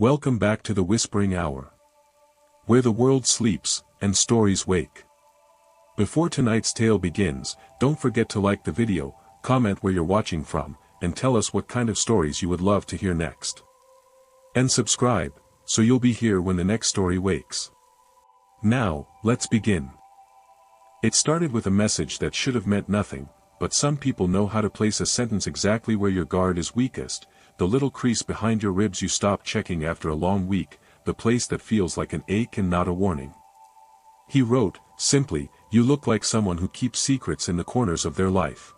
Welcome back to the Whispering Hour, where the world sleeps, and stories wake. Before tonight's tale begins, don't forget to like the video, comment where you're watching from, and tell us what kind of stories you would love to hear next. And subscribe, so you'll be here when the next story wakes. Now, let's begin. It started with a message that should have meant nothing, but some people know how to place a sentence exactly where your guard is weakest, the little crease behind your ribs you stop checking after a long week, the place that feels like an ache and not a warning. He wrote, simply, "You look like someone who keeps secrets in the corners of their life."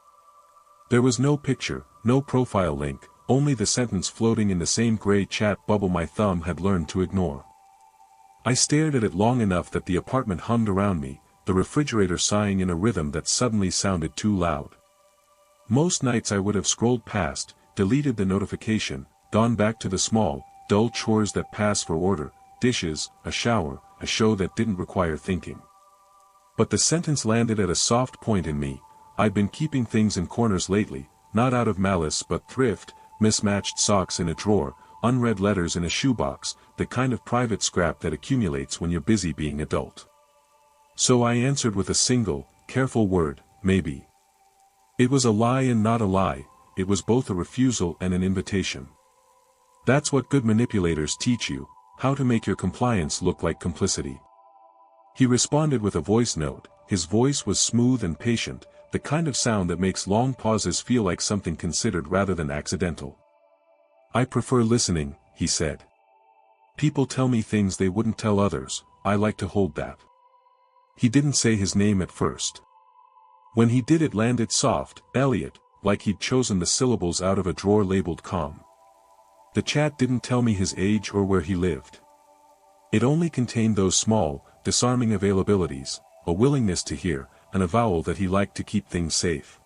There was no picture, no profile link, only the sentence floating in the same gray chat bubble my thumb had learned to ignore. I stared at it long enough that the apartment hummed around me, the refrigerator sighing in a rhythm that suddenly sounded too loud. Most nights I would have scrolled past, deleted the notification, gone back to the small, dull chores that pass for order, dishes, a shower, a show that didn't require thinking. But the sentence landed at a soft point in me. I've been keeping things in corners lately, not out of malice but thrift, mismatched socks in a drawer, unread letters in a shoebox, the kind of private scrap that accumulates when you're busy being adult. So I answered with a single, careful word, maybe. It was a lie and not a lie. It was both a refusal and an invitation. That's what good manipulators teach you, how to make your compliance look like complicity. He responded with a voice note. His voice was smooth and patient, the kind of sound that makes long pauses feel like something considered rather than accidental. "I prefer listening," he said. "People tell me things they wouldn't tell others, I like to hold that." He didn't say his name at first. When he did, it landed soft, Elliot, like he'd chosen the syllables out of a drawer labeled calm. The chat didn't tell me his age or where he lived. It only contained those small, disarming availabilities, a willingness to hear, an avowal that he liked to keep things safe.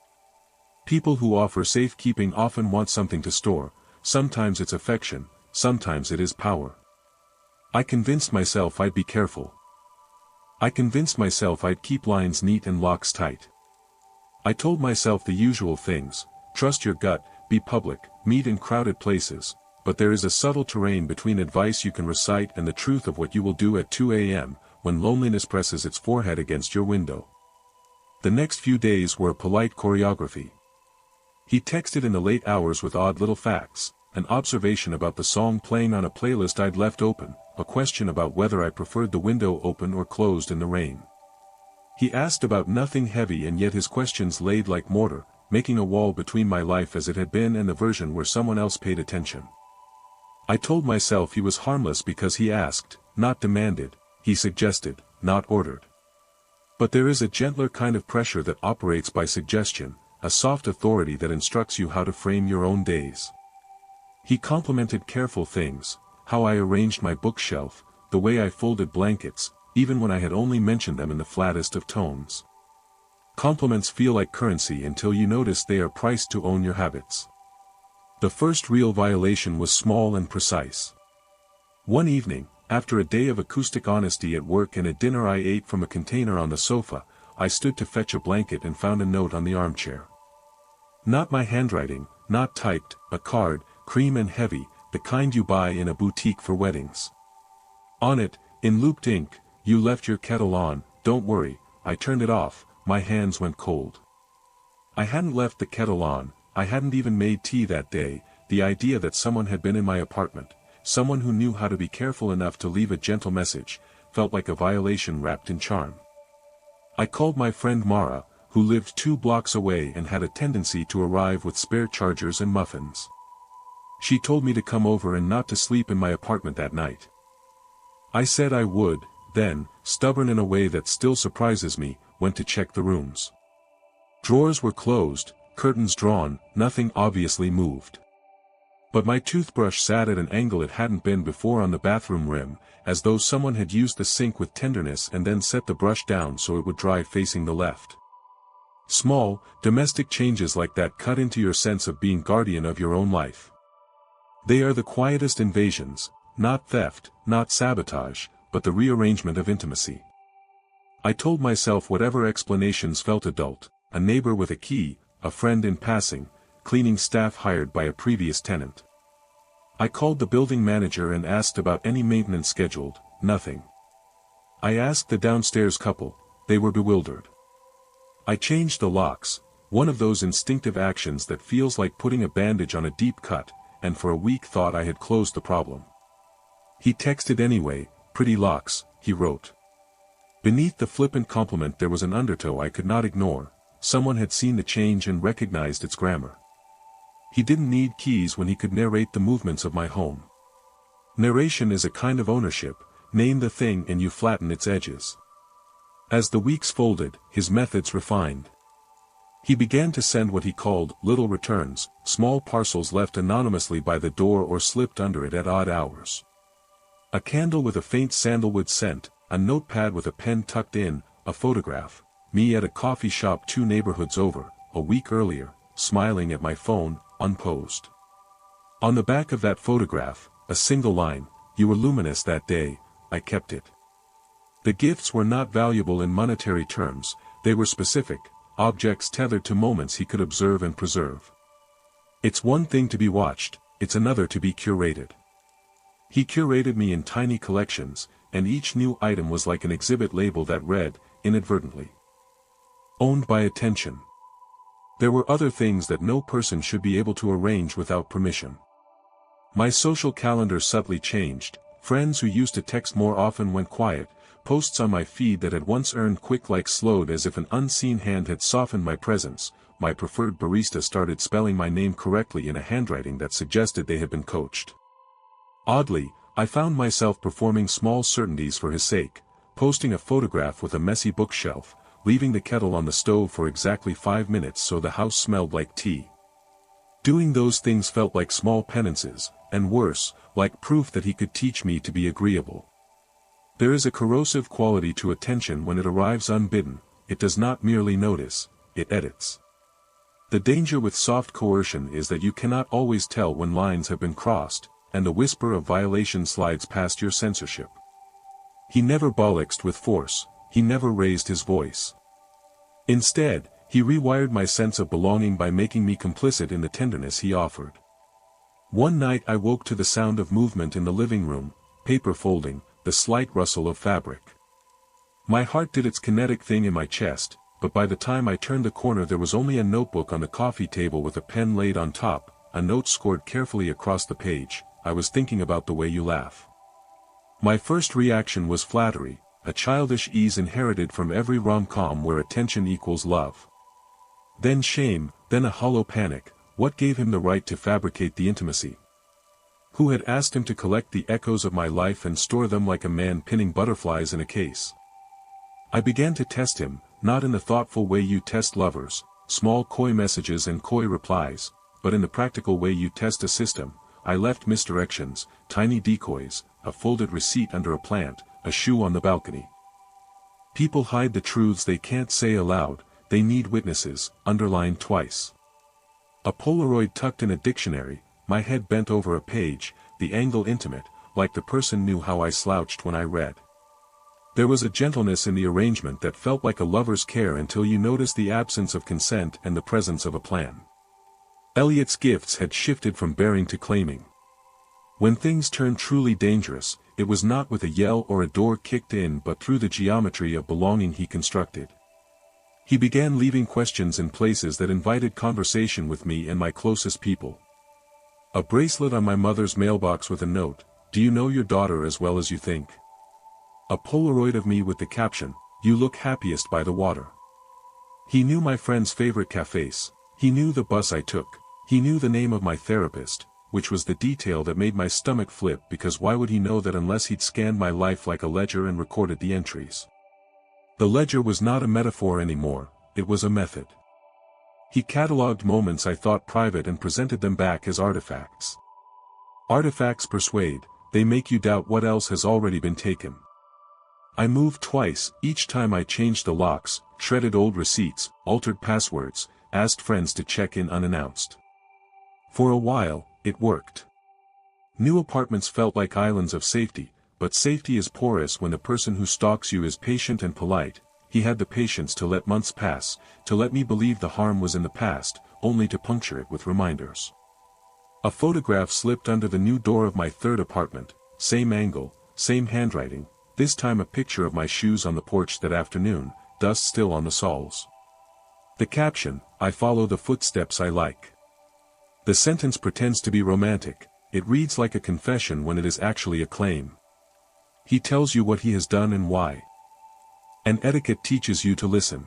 People who offer safekeeping often want something to store. Sometimes it's affection, sometimes it is power. I convinced myself I'd be careful. I convinced myself I'd keep lines neat and locks tight. I told myself the usual things: trust your gut, be public, meet in crowded places, but there is a subtle terrain between advice you can recite and the truth of what you will do at 2 a.m., when loneliness presses its forehead against your window. The next few days were a polite choreography. He texted in the late hours with odd little facts, an observation about the song playing on a playlist I'd left open, a question about whether I preferred the window open or closed in the rain. He asked about nothing heavy, and yet his questions laid like mortar, making a wall between my life as it had been and the version where someone else paid attention. I told myself he was harmless because he asked, not demanded, he suggested, not ordered. But there is a gentler kind of pressure that operates by suggestion, a soft authority that instructs you how to frame your own days. He complimented careful things, how I arranged my bookshelf, the way I folded blankets, even when I had only mentioned them in the flattest of tones. Compliments feel like currency until you notice they are priced to own your habits. The first real violation was small and precise. One evening, after a day of acoustic honesty at work and a dinner I ate from a container on the sofa, I stood to fetch a blanket and found a note on the armchair. Not my handwriting, not typed, a card, cream and heavy, the kind you buy in a boutique for weddings. On it, in looped ink, "You left your kettle on, don't worry." I turned it off, my hands went cold. I hadn't left the kettle on, I hadn't even made tea that day. The idea that someone had been in my apartment, someone who knew how to be careful enough to leave a gentle message, felt like a violation wrapped in charm. I called my friend Mara, who lived 2 blocks away and had a tendency to arrive with spare chargers and muffins. She told me to come over and not to sleep in my apartment that night. I said I would, then, stubborn in a way that still surprises me, went to check the rooms. Drawers were closed, curtains drawn, nothing obviously moved. But my toothbrush sat at an angle it hadn't been before on the bathroom rim, as though someone had used the sink with tenderness and then set the brush down so it would dry facing the left. Small, domestic changes like that cut into your sense of being guardian of your own life. They are the quietest invasions, not theft, not sabotage, but the rearrangement of intimacy. I told myself whatever explanations felt adult, a neighbor with a key, a friend in passing, cleaning staff hired by a previous tenant. I called the building manager and asked about any maintenance scheduled, nothing. I asked the downstairs couple, they were bewildered. I changed the locks, one of those instinctive actions that feels like putting a bandage on a deep cut, and for a week thought I had closed the problem. He texted anyway, pretty locks, he wrote. Beneath the flippant compliment there was an undertow I could not ignore, someone had seen the change and recognized its grammar. He didn't need keys when he could narrate the movements of my home. Narration is a kind of ownership, name the thing and you flatten its edges. As the weeks folded, his methods refined. He began to send what he called little returns, small parcels left anonymously by the door or slipped under it at odd hours. A candle with a faint sandalwood scent, a notepad with a pen tucked in, a photograph, me at a coffee shop 2 neighborhoods over, a week earlier, smiling at my phone, unposed. On the back of that photograph, a single line, "You were luminous that day," I kept it. The gifts were not valuable in monetary terms, they were specific, objects tethered to moments he could observe and preserve. It's one thing to be watched, it's another to be curated. He curated me in tiny collections, and each new item was like an exhibit label that read, inadvertently, "Owned by attention." There were other things that no person should be able to arrange without permission. My social calendar subtly changed, friends who used to text more often went quiet, posts on my feed that had once earned quick likes slowed as if an unseen hand had softened my presence, my preferred barista started spelling my name correctly in a handwriting that suggested they had been coached. Oddly, I found myself performing small certainties for his sake, posting a photograph with a messy bookshelf, leaving the kettle on the stove for exactly 5 minutes so the house smelled like tea. Doing those things felt like small penances, and worse, like proof that he could teach me to be agreeable. There is a corrosive quality to attention when it arrives unbidden, it does not merely notice, it edits. The danger with soft coercion is that you cannot always tell when lines have been crossed, and the whisper of violation slides past your censorship. He never bollocksed with force, he never raised his voice. Instead, he rewired my sense of belonging by making me complicit in the tenderness he offered. One night I woke to the sound of movement in the living room, paper folding, the slight rustle of fabric. My heart did its kinetic thing in my chest, but by the time I turned the corner there was only a notebook on the coffee table with a pen laid on top, a note scored carefully across the page, "I was thinking about the way you laugh." My first reaction was flattery, a childish ease inherited from every rom-com where attention equals love. Then shame, then a hollow panic, what gave him the right to fabricate the intimacy? Who had asked him to collect the echoes of my life and store them like a man pinning butterflies in a case? I began to test him, not in the thoughtful way you test lovers, small coy messages and coy replies, but in the practical way you test a system. I left misdirections, tiny decoys, a folded receipt under a plant, a shoe on the balcony. People hide the truths they can't say aloud, they need witnesses, underlined twice. A Polaroid tucked in a dictionary, my head bent over a page, the angle intimate, like the person knew how I slouched when I read. There was a gentleness in the arrangement that felt like a lover's care until you noticed the absence of consent and the presence of a plan. Elliot's gifts had shifted from bearing to claiming. When things turned truly dangerous, it was not with a yell or a door kicked in but through the geometry of belonging he constructed. He began leaving questions in places that invited conversation with me and my closest people. A bracelet on my mother's mailbox with a note, "Do you know your daughter as well as you think?" A Polaroid of me with the caption, "You look happiest by the water." He knew my friend's favorite cafes, he knew the bus I took, he knew the name of my therapist, which was the detail that made my stomach flip because why would he know that unless he'd scanned my life like a ledger and recorded the entries? The ledger was not a metaphor anymore, it was a method. He catalogued moments I thought private and presented them back as artifacts. Artifacts persuade, they make you doubt what else has already been taken. I moved twice, each time I changed the locks, shredded old receipts, altered passwords, asked friends to check in unannounced. For a while, it worked. New apartments felt like islands of safety, but safety is porous when the person who stalks you is patient and polite. He had the patience to let months pass, to let me believe the harm was in the past, only to puncture it with reminders. A photograph slipped under the new door of my third apartment, same angle, same handwriting, this time a picture of my shoes on the porch that afternoon, dust still on the soles. The caption, I follow the footsteps I like. The sentence pretends to be romantic, it reads like a confession when it is actually a claim. He tells you what he has done and why. And etiquette teaches you to listen.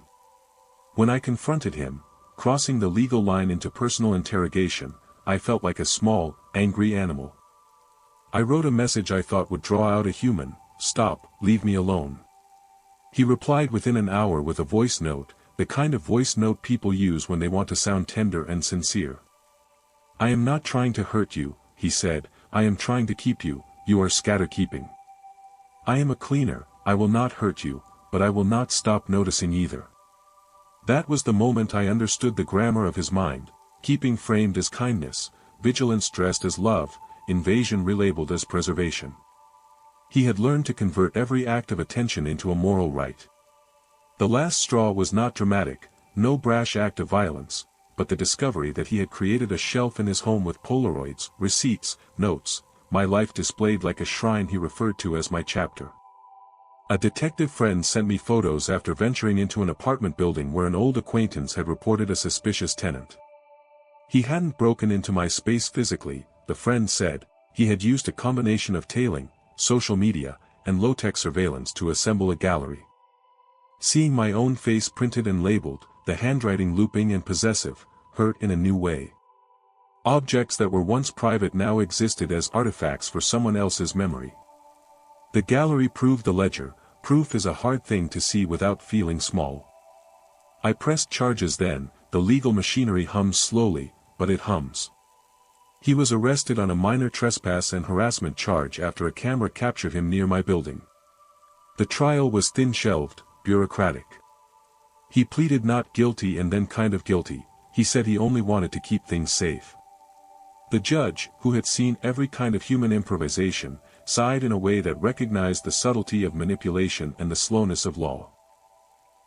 When I confronted him, crossing the legal line into personal interrogation, I felt like a small, angry animal. I wrote a message I thought would draw out a human, stop, leave me alone. He replied within an hour with a voice note, the kind of voice note people use when they want to sound tender and sincere. I am not trying to hurt you, he said, I am trying to keep you, you are scatter-keeping. I am a cleaner, I will not hurt you, but I will not stop noticing either. That was the moment I understood the grammar of his mind, keeping framed as kindness, vigilance dressed as love, invasion relabeled as preservation. He had learned to convert every act of attention into a moral right. The last straw was not dramatic, no brash act of violence, but the discovery that he had created a shelf in his home with Polaroids, receipts, notes, my life displayed like a shrine he referred to as my chapter. A detective friend sent me photos after venturing into an apartment building where an old acquaintance had reported a suspicious tenant. He hadn't broken into my space physically, the friend said, he had used a combination of tailing, social media, and low-tech surveillance to assemble a gallery. Seeing my own face printed and labeled, the handwriting looping and possessive, hurt in a new way. Objects that were once private now existed as artifacts for someone else's memory. The gallery proved the ledger. Proof is a hard thing to see without feeling small. I pressed charges then, the legal machinery hums slowly, but it hums. He was arrested on a minor trespass and harassment charge after a camera captured him near my building. The trial was thin-shelved, bureaucratic. He pleaded not guilty and then kind of guilty, he said he only wanted to keep things safe. The judge, who had seen every kind of human improvisation, sighed in a way that recognized the subtlety of manipulation and the slowness of law.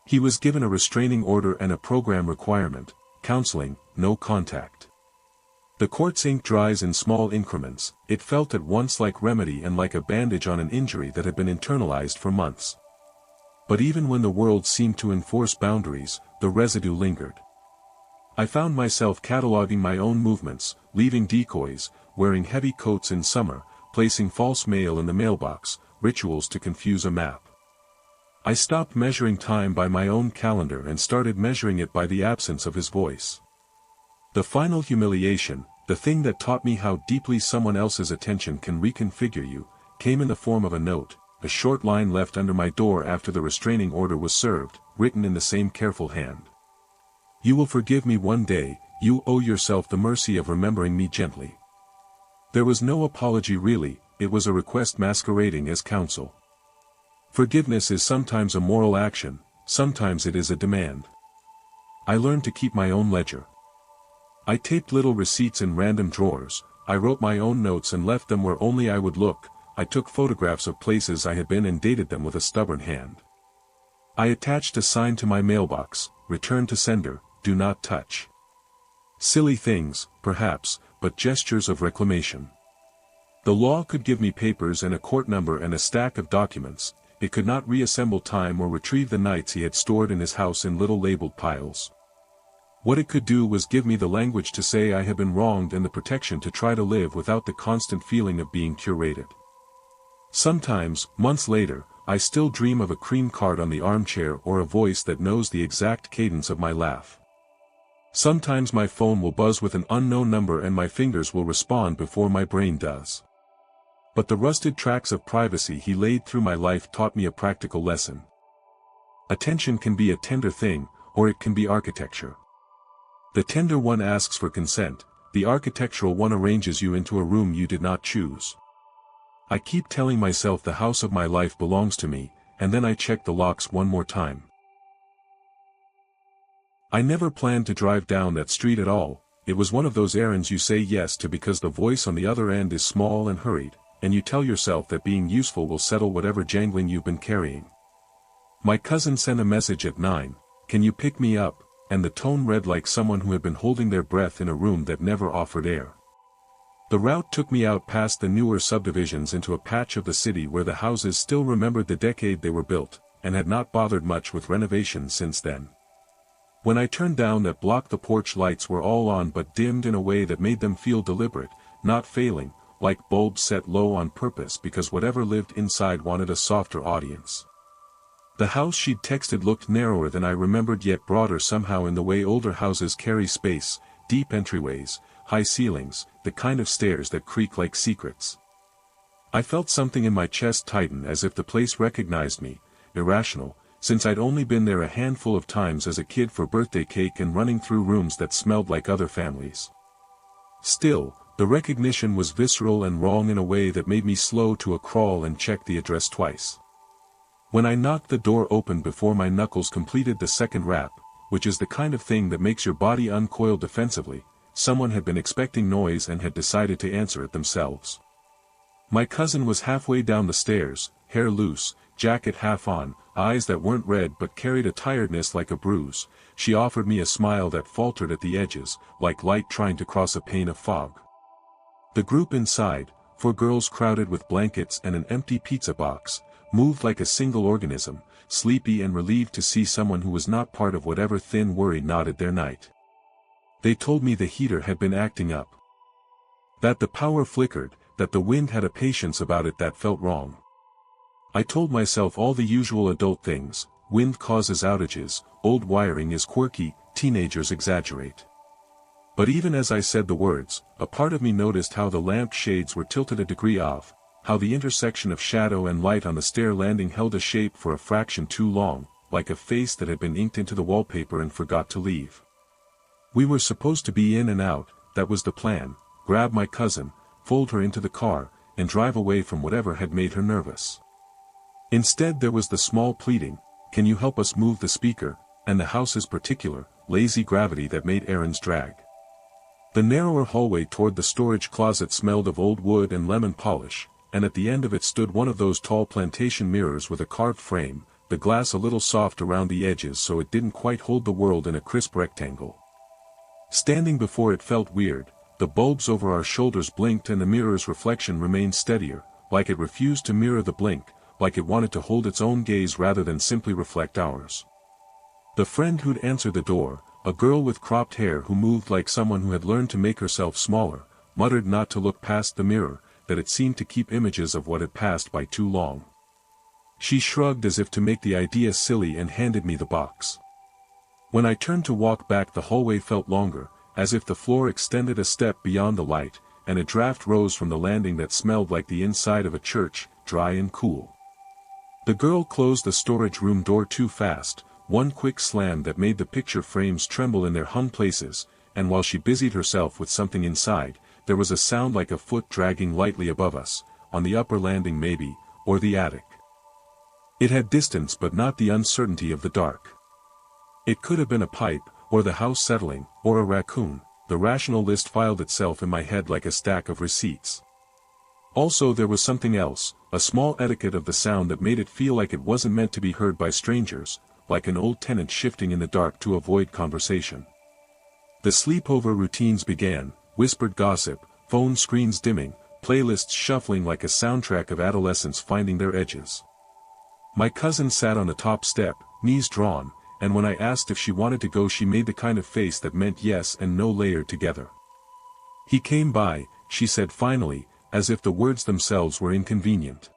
He was given a restraining order and a program requirement, counseling, no contact. The court's ink dries in small increments, it felt at once like remedy and like a bandage on an injury that had been internalized for months. But even when the world seemed to enforce boundaries, the residue lingered. I found myself cataloging my own movements, leaving decoys, wearing heavy coats in summer, placing false mail in the mailbox, rituals to confuse a map. I stopped measuring time by my own calendar and started measuring it by the absence of his voice. The final humiliation, the thing that taught me how deeply someone else's attention can reconfigure you, came in the form of a note, a short line left under my door after the restraining order was served, written in the same careful hand. You will forgive me one day, you owe yourself the mercy of remembering me gently. There was no apology really, it was a request masquerading as counsel. Forgiveness is sometimes a moral action, sometimes it is a demand. I learned to keep my own ledger. I taped little receipts in random drawers, I wrote my own notes and left them where only I would look, I took photographs of places I had been and dated them with a stubborn hand. I attached a sign to my mailbox, return to sender, do not touch. Silly things, perhaps, but gestures of reclamation. The law could give me papers and a court number and a stack of documents, it could not reassemble time or retrieve the nights he had stored in his house in little labeled piles. What it could do was give me the language to say I had been wronged and the protection to try to live without the constant feeling of being curated. Sometimes, months later, I still dream of a cream card on the armchair or a voice that knows the exact cadence of my laugh. Sometimes my phone will buzz with an unknown number and my fingers will respond before my brain does. But the rusted tracks of privacy he laid through my life taught me a practical lesson. Attention can be a tender thing, or it can be architecture. The tender one asks for consent, the architectural one arranges you into a room you did not choose. I keep telling myself the house of my life belongs to me, and then I check the locks one more time. I never planned to drive down that street at all, it was one of those errands you say yes to because the voice on the other end is small and hurried, and you tell yourself that being useful will settle whatever jangling you've been carrying. My cousin sent a message at 9, "Can you pick me up?" and the tone read like someone who had been holding their breath in a room that never offered air. The route took me out past the newer subdivisions into a patch of the city where the houses still remembered the decade they were built, and had not bothered much with renovations since then. When I turned down that block, the porch lights were all on but dimmed in a way that made them feel deliberate, not failing, like bulbs set low on purpose because whatever lived inside wanted a softer audience. The house she'd texted looked narrower than I remembered, yet broader somehow in the way older houses carry space, deep entryways, high ceilings, the kind of stairs that creak like secrets. I felt something in my chest tighten as if the place recognized me, irrational, since I'd only been there a handful of times as a kid for birthday cake and running through rooms that smelled like other families. Still, the recognition was visceral and wrong in a way that made me slow to a crawl and check the address twice. When I knocked, the door opened before my knuckles completed the second rap, which is the kind of thing that makes your body uncoil defensively. Someone had been expecting noise and had decided to answer it themselves. My cousin was halfway down the stairs, hair loose, jacket half on, eyes that weren't red but carried a tiredness like a bruise. She offered me a smile that faltered at the edges, like light trying to cross a pane of fog. The group inside, 4 girls crowded with blankets and an empty pizza box, moved like a single organism, sleepy and relieved to see someone who was not part of whatever thin worry knotted their night. They told me the heater had been acting up. That the power flickered, that the wind had a patience about it that felt wrong. I told myself all the usual adult things: wind causes outages, old wiring is quirky, teenagers exaggerate. But even as I said the words, a part of me noticed how the lamp shades were tilted a degree off, how the intersection of shadow and light on the stair landing held a shape for a fraction too long, like a face that had been inked into the wallpaper and forgot to leave. We were supposed to be in and out, that was the plan: grab my cousin, fold her into the car, and drive away from whatever had made her nervous. Instead there was the small pleading, "Can you help us move the speaker?" and the house's particular, lazy gravity that made errands drag. The narrower hallway toward the storage closet smelled of old wood and lemon polish, and at the end of it stood one of those tall plantation mirrors with a carved frame, the glass a little soft around the edges so it didn't quite hold the world in a crisp rectangle. Standing before it felt weird. The bulbs over our shoulders blinked and the mirror's reflection remained steadier, like it refused to mirror the blink, like it wanted to hold its own gaze rather than simply reflect ours. The friend who'd answer the door, a girl with cropped hair who moved like someone who had learned to make herself smaller, muttered not to look past the mirror, that it seemed to keep images of what had passed by too long. She shrugged as if to make the idea silly and handed me the box. When I turned to walk back, the hallway felt longer, as if the floor extended a step beyond the light, and a draft rose from the landing that smelled like the inside of a church, dry and cool. The girl closed the storage room door too fast, one quick slam that made the picture frames tremble in their hung places, and while she busied herself with something inside, there was a sound like a foot dragging lightly above us, on the upper landing maybe, or the attic. It had distance but not the uncertainty of the dark. It could have been a pipe, or the house settling, or a raccoon. The rational list filed itself in my head like a stack of receipts. Also there was something else, a small etiquette of the sound that made it feel like it wasn't meant to be heard by strangers, like an old tenant shifting in the dark to avoid conversation. The sleepover routines began, whispered gossip, phone screens dimming, playlists shuffling like a soundtrack of adolescence finding their edges. My cousin sat on the top step, knees drawn, and when I asked if she wanted to go she made the kind of face that meant yes and no layered together. "He came by," she said finally, as if the words themselves were inconvenient.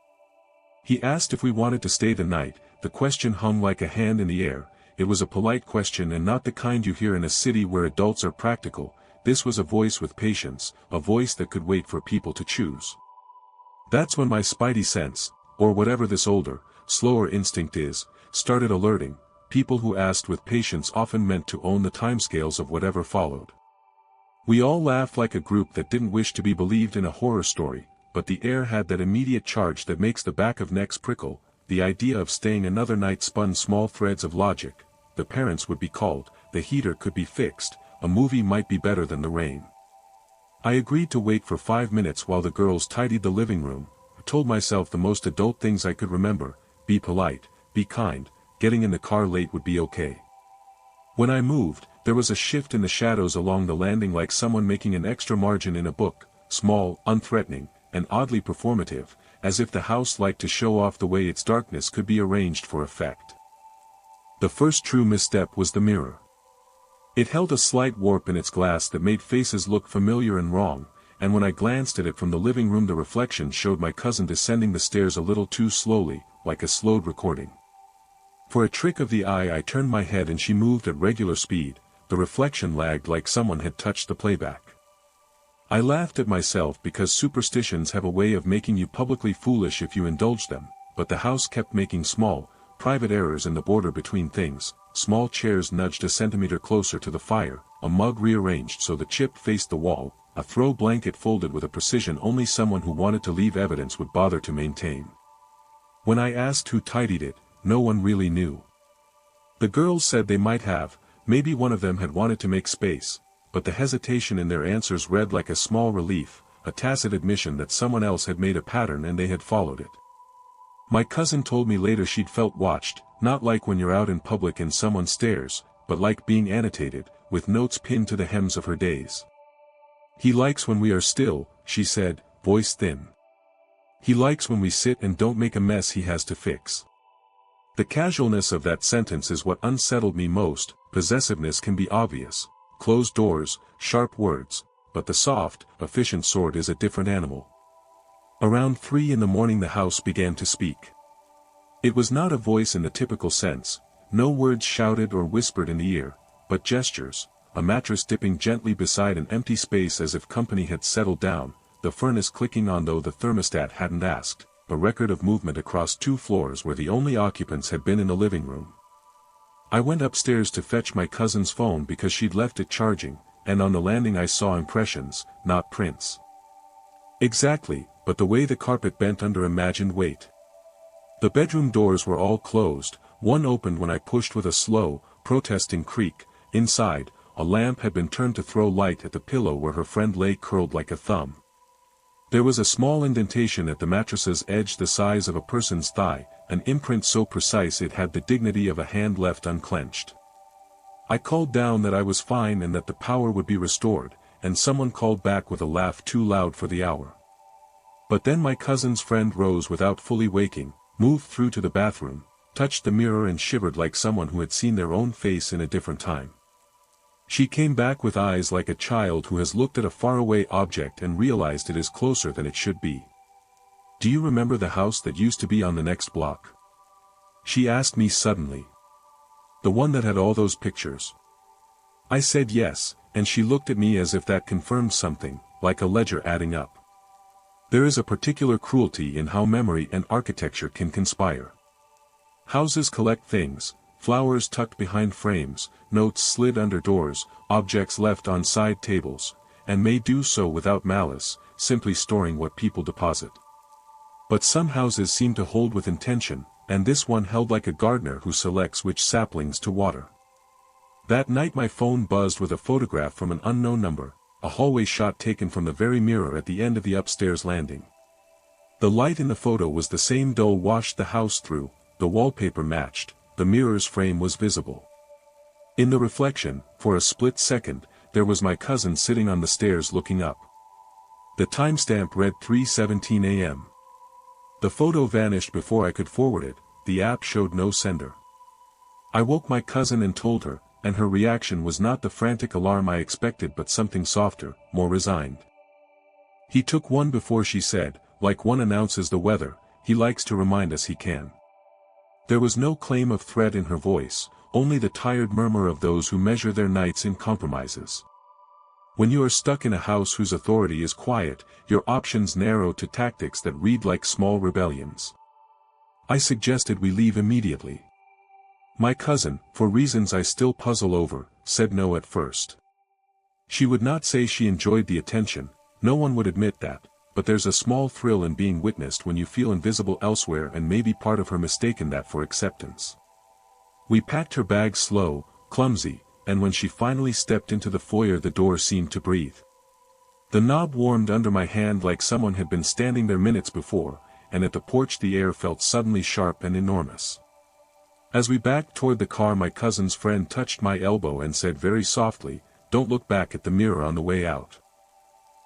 "He asked if we wanted to stay the night." The question hung like a hand in the air. It was a polite question and not the kind you hear in a city where adults are practical. This was a voice with patience, a voice that could wait for people to choose. That's when my spidey sense, or whatever this older, slower instinct is, started alerting. People who asked with patience often meant to own the timescales of whatever followed. We all laughed like a group that didn't wish to be believed in a horror story, but the air had that immediate charge that makes the back of necks prickle. The idea of staying another night spun small threads of logic. The parents would be called, the heater could be fixed, a movie might be better than the rain. I agreed to wait for 5 minutes while the girls tidied the living room. I told myself the most adult things I could remember: be polite, be kind, getting in the car late would be okay. When I moved, there was a shift in the shadows along the landing like someone making an extra margin in a book, small, unthreatening, and oddly performative, as if the house liked to show off the way its darkness could be arranged for effect. The first true misstep was the mirror. It held a slight warp in its glass that made faces look familiar and wrong, and when I glanced at it from the living room the reflection showed my cousin descending the stairs a little too slowly, like a slowed recording. For a trick of the eye I turned my head and she moved at regular speed. The reflection lagged like someone had touched the playback. I laughed at myself because superstitions have a way of making you publicly foolish if you indulge them, but the house kept making small, private errors in the border between things. Small chairs nudged a centimeter closer to the fire, a mug rearranged so the chip faced the wall, a throw blanket folded with a precision only someone who wanted to leave evidence would bother to maintain. When I asked who tidied it, no one really knew. The girls said they might have, maybe one of them had wanted to make space, but the hesitation in their answers read like a small relief, a tacit admission that someone else had made a pattern and they had followed it. My cousin told me later she'd felt watched, not like when you're out in public and someone stares, but like being annotated, with notes pinned to the hems of her days. "He likes when we are still," she said, voice thin. "He likes when we sit and don't make a mess he has to fix." The casualness of that sentence is what unsettled me most. Possessiveness can be obvious, closed doors, sharp words, but the soft, efficient sort is a different animal. Around 3 in the morning the house began to speak. It was not a voice in the typical sense, no words shouted or whispered in the ear, but gestures, a mattress dipping gently beside an empty space as if company had settled down, the furnace clicking on though the thermostat hadn't asked, a record of movement across 2 floors where the only occupants had been in the living room. I went upstairs to fetch my cousin's phone because she'd left it charging, and on the landing I saw impressions, not prints. Exactly, but the way the carpet bent under imagined weight. The bedroom doors were all closed, one opened when I pushed with a slow, protesting creak. Inside, a lamp had been turned to throw light at the pillow where her friend lay curled like a thumb. There was a small indentation at the mattress's edge the size of a person's thigh, an imprint so precise it had the dignity of a hand left unclenched. I called down that I was fine and that the power would be restored, and someone called back with a laugh too loud for the hour. But then my cousin's friend rose without fully waking, moved through to the bathroom, touched the mirror and shivered like someone who had seen their own face in a different time. She came back with eyes like a child who has looked at a faraway object and realized it is closer than it should be. "Do you remember the house that used to be on the next block?" she asked me suddenly. "The one that had all those pictures?" I said yes, and she looked at me as if that confirmed something, like a ledger adding up. There is a particular cruelty in how memory and architecture can conspire. Houses collect things, flowers tucked behind frames, notes slid under doors, objects left on side tables, and may do so without malice, simply storing what people deposit. But some houses seem to hold with intention, and this one held like a gardener who selects which saplings to water. That night my phone buzzed with a photograph from an unknown number, a hallway shot taken from the very mirror at the end of the upstairs landing. The light in the photo was the same dull wash the house through, the wallpaper matched, the mirror's frame was visible. In the reflection, for a split second, there was my cousin sitting on the stairs looking up. The timestamp read 3:17 a.m. The photo vanished before I could forward it, the app showed no sender. I woke my cousin and told her, and her reaction was not the frantic alarm I expected but something softer, more resigned. "He took one before," she said, like one announces the weather, "he likes to remind us he can." There was no claim of threat in her voice, only the tired murmur of those who measure their nights in compromises. When you are stuck in a house whose authority is quiet, your options narrow to tactics that read like small rebellions. I suggested we leave immediately. My cousin, for reasons I still puzzle over, said no at first. She would not say she enjoyed the attention, no one would admit that, but there's a small thrill in being witnessed when you feel invisible elsewhere, and maybe part of her mistaken that for acceptance. We packed her bag slow, clumsy, and when she finally stepped into the foyer the door seemed to breathe. The knob warmed under my hand like someone had been standing there minutes before, and at the porch the air felt suddenly sharp and enormous. As we backed toward the car my cousin's friend touched my elbow and said very softly, "Don't look back at the mirror on the way out."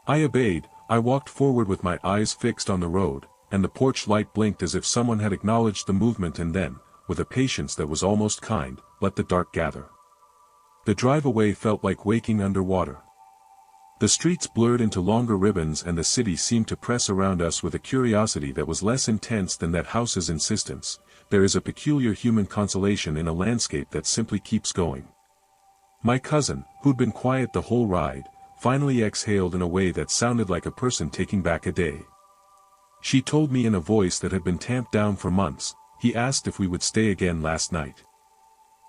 I obeyed, I walked forward with my eyes fixed on the road, and the porch light blinked as if someone had acknowledged the movement and then, with a patience that was almost kind, let the dark gather. The drive away felt like waking underwater. The streets blurred into longer ribbons and the city seemed to press around us with a curiosity that was less intense than that house's insistence. There is a peculiar human consolation in a landscape that simply keeps going. My cousin, who'd been quiet the whole ride, finally exhaled in a way that sounded like a person taking back a day. She told me in a voice that had been tamped down for months, "He asked if we would stay again last night.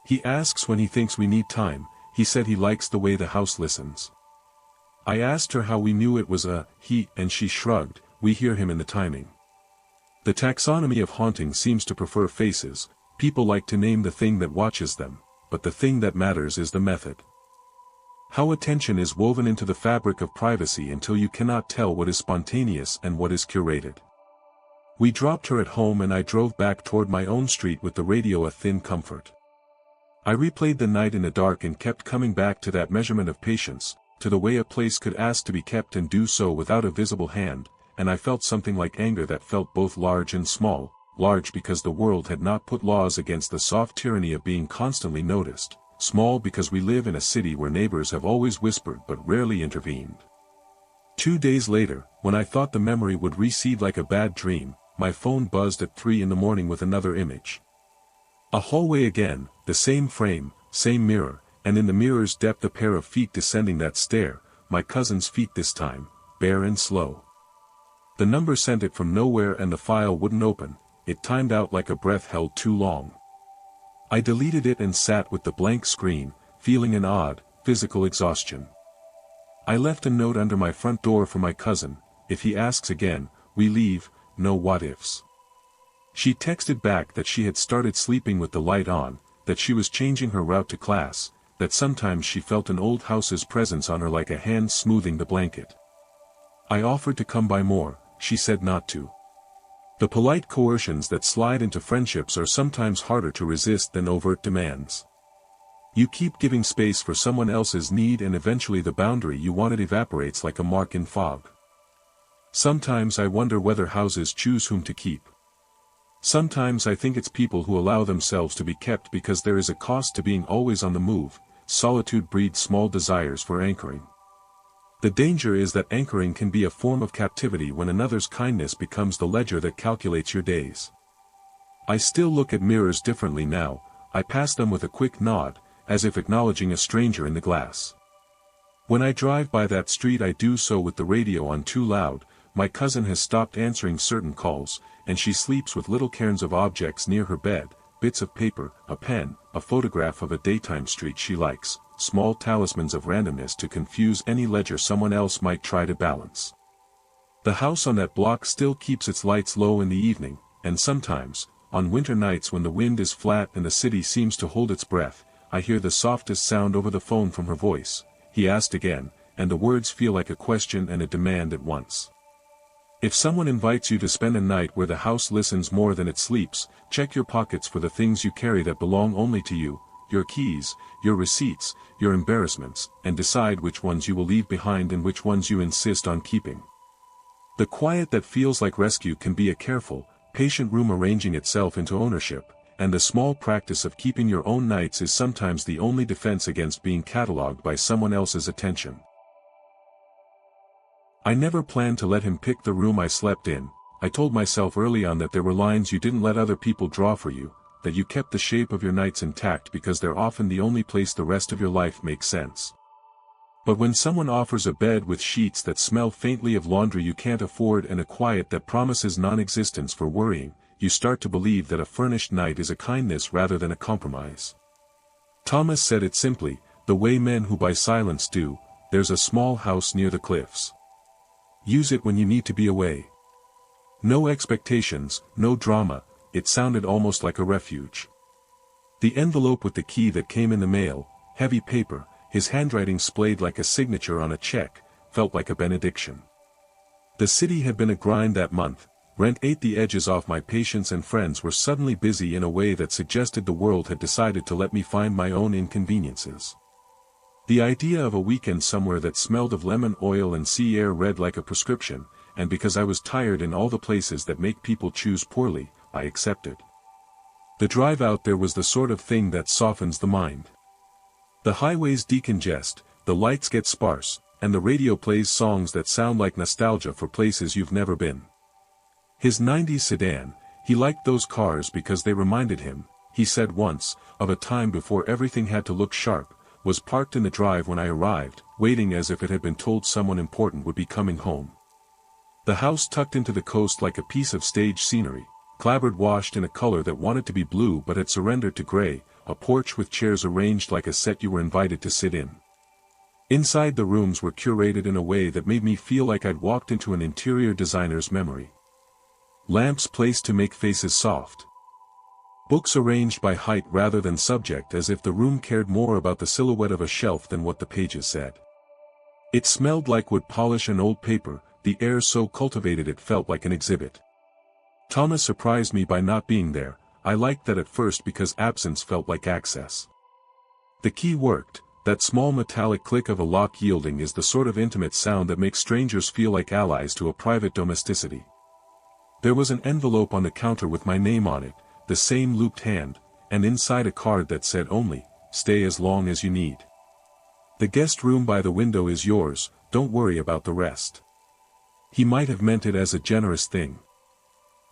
He asks when he thinks we need time, he said he likes the way the house listens." I asked her how we knew it was a he, and she shrugged, "We hear him in the timing." The taxonomy of haunting seems to prefer faces. People like to name the thing that watches them, but the thing that matters is the method. How attention is woven into the fabric of privacy until you cannot tell what is spontaneous and what is curated. We dropped her at home and I drove back toward my own street with the radio a thin comfort. I replayed the night in the dark and kept coming back to that measurement of patience, to the way a place could ask to be kept and do so without a visible hand, and I felt something like anger that felt both large and small, large because the world had not put laws against the soft tyranny of being constantly noticed, small because we live in a city where neighbors have always whispered but rarely intervened. 2 days later, when I thought the memory would recede like a bad dream, my phone buzzed at 3 a.m. with another image. A hallway again, the same frame, same mirror, and in the mirror's depth a pair of feet descending that stair, my cousin's feet this time, bare and slow. The number sent it from nowhere and the file wouldn't open, it timed out like a breath held too long. I deleted it and sat with the blank screen, feeling an odd, physical exhaustion. I left a note under my front door for my cousin, "If he asks again, we leave, no what-ifs." She texted back that she had started sleeping with the light on, that she was changing her route to class, that sometimes she felt an old house's presence on her like a hand smoothing the blanket. I offered to come by more, she said not to. The polite coercions that slide into friendships are sometimes harder to resist than overt demands. You keep giving space for someone else's need and eventually the boundary you wanted evaporates like a mark in fog. Sometimes I wonder whether houses choose whom to keep. Sometimes I think it's people who allow themselves to be kept because there is a cost to being always on the move. Solitude breeds small desires for anchoring. The danger is that anchoring can be a form of captivity when another's kindness becomes the ledger that calculates your days. I still look at mirrors differently now, I pass them with a quick nod, as if acknowledging a stranger in the glass. When I drive by that street I do so with the radio on too loud. My cousin has stopped answering certain calls, and she sleeps with little cairns of objects near her bed, bits of paper, a pen, a photograph of a daytime street she likes, small talismans of randomness to confuse any ledger someone else might try to balance. The house on that block still keeps its lights low in the evening, and sometimes, on winter nights when the wind is flat and the city seems to hold its breath, I hear the softest sound over the phone from her voice, "He asked again," and the words feel like a question and a demand at once. If someone invites you to spend a night where the house listens more than it sleeps, check your pockets for the things you carry that belong only to you, your keys, your receipts, your embarrassments, and decide which ones you will leave behind and which ones you insist on keeping. The quiet that feels like rescue can be a careful, patient room arranging itself into ownership, and the small practice of keeping your own nights is sometimes the only defense against being catalogued by someone else's attention. I never planned to let him pick the room I slept in. I told myself early on that there were lines you didn't let other people draw for you, that you kept the shape of your nights intact because they're often the only place the rest of your life makes sense. But when someone offers a bed with sheets that smell faintly of laundry you can't afford and a quiet that promises non-existence for worrying, you start to believe that a furnished night is a kindness rather than a compromise. Thomas said it simply, the way men who buy silence do, "There's a small house near the cliffs. Use it when you need to be away." No expectations, no drama, it sounded almost like a refuge. The envelope with the key that came in the mail, heavy paper, his handwriting splayed like a signature on a check, felt like a benediction. The city had been a grind that month, rent ate the edges off my patience and friends were suddenly busy in a way that suggested the world had decided to let me find my own inconveniences. The idea of a weekend somewhere that smelled of lemon oil and sea air read like a prescription, and because I was tired in all the places that make people choose poorly, I accepted. The drive out there was the sort of thing that softens the mind. The highways decongest, the lights get sparse, and the radio plays songs that sound like nostalgia for places you've never been. His 90s sedan, he liked those cars because they reminded him, he said once, of a time before everything had to look sharp, was parked in the drive when I arrived, waiting as if it had been told someone important would be coming home. The house tucked into the coast like a piece of stage scenery, clapboard washed in a color that wanted to be blue but had surrendered to gray, a porch with chairs arranged like a set you were invited to sit in. Inside the rooms were curated in a way that made me feel like I'd walked into an interior designer's memory. Lamps placed to make faces soft. Books arranged by height rather than subject, as if the room cared more about the silhouette of a shelf than what the pages said. It smelled like wood polish and old paper, the air so cultivated it felt like an exhibit. Thomas surprised me by not being there. I liked that at first because absence felt like access. The key worked. That small metallic click of a lock yielding is the sort of intimate sound that makes strangers feel like allies to a private domesticity. There was an envelope on the counter with my name on it, the same looped hand, and inside a card that said only, "Stay as long as you need. The guest room by the window is yours, don't worry about the rest." He might have meant it as a generous thing.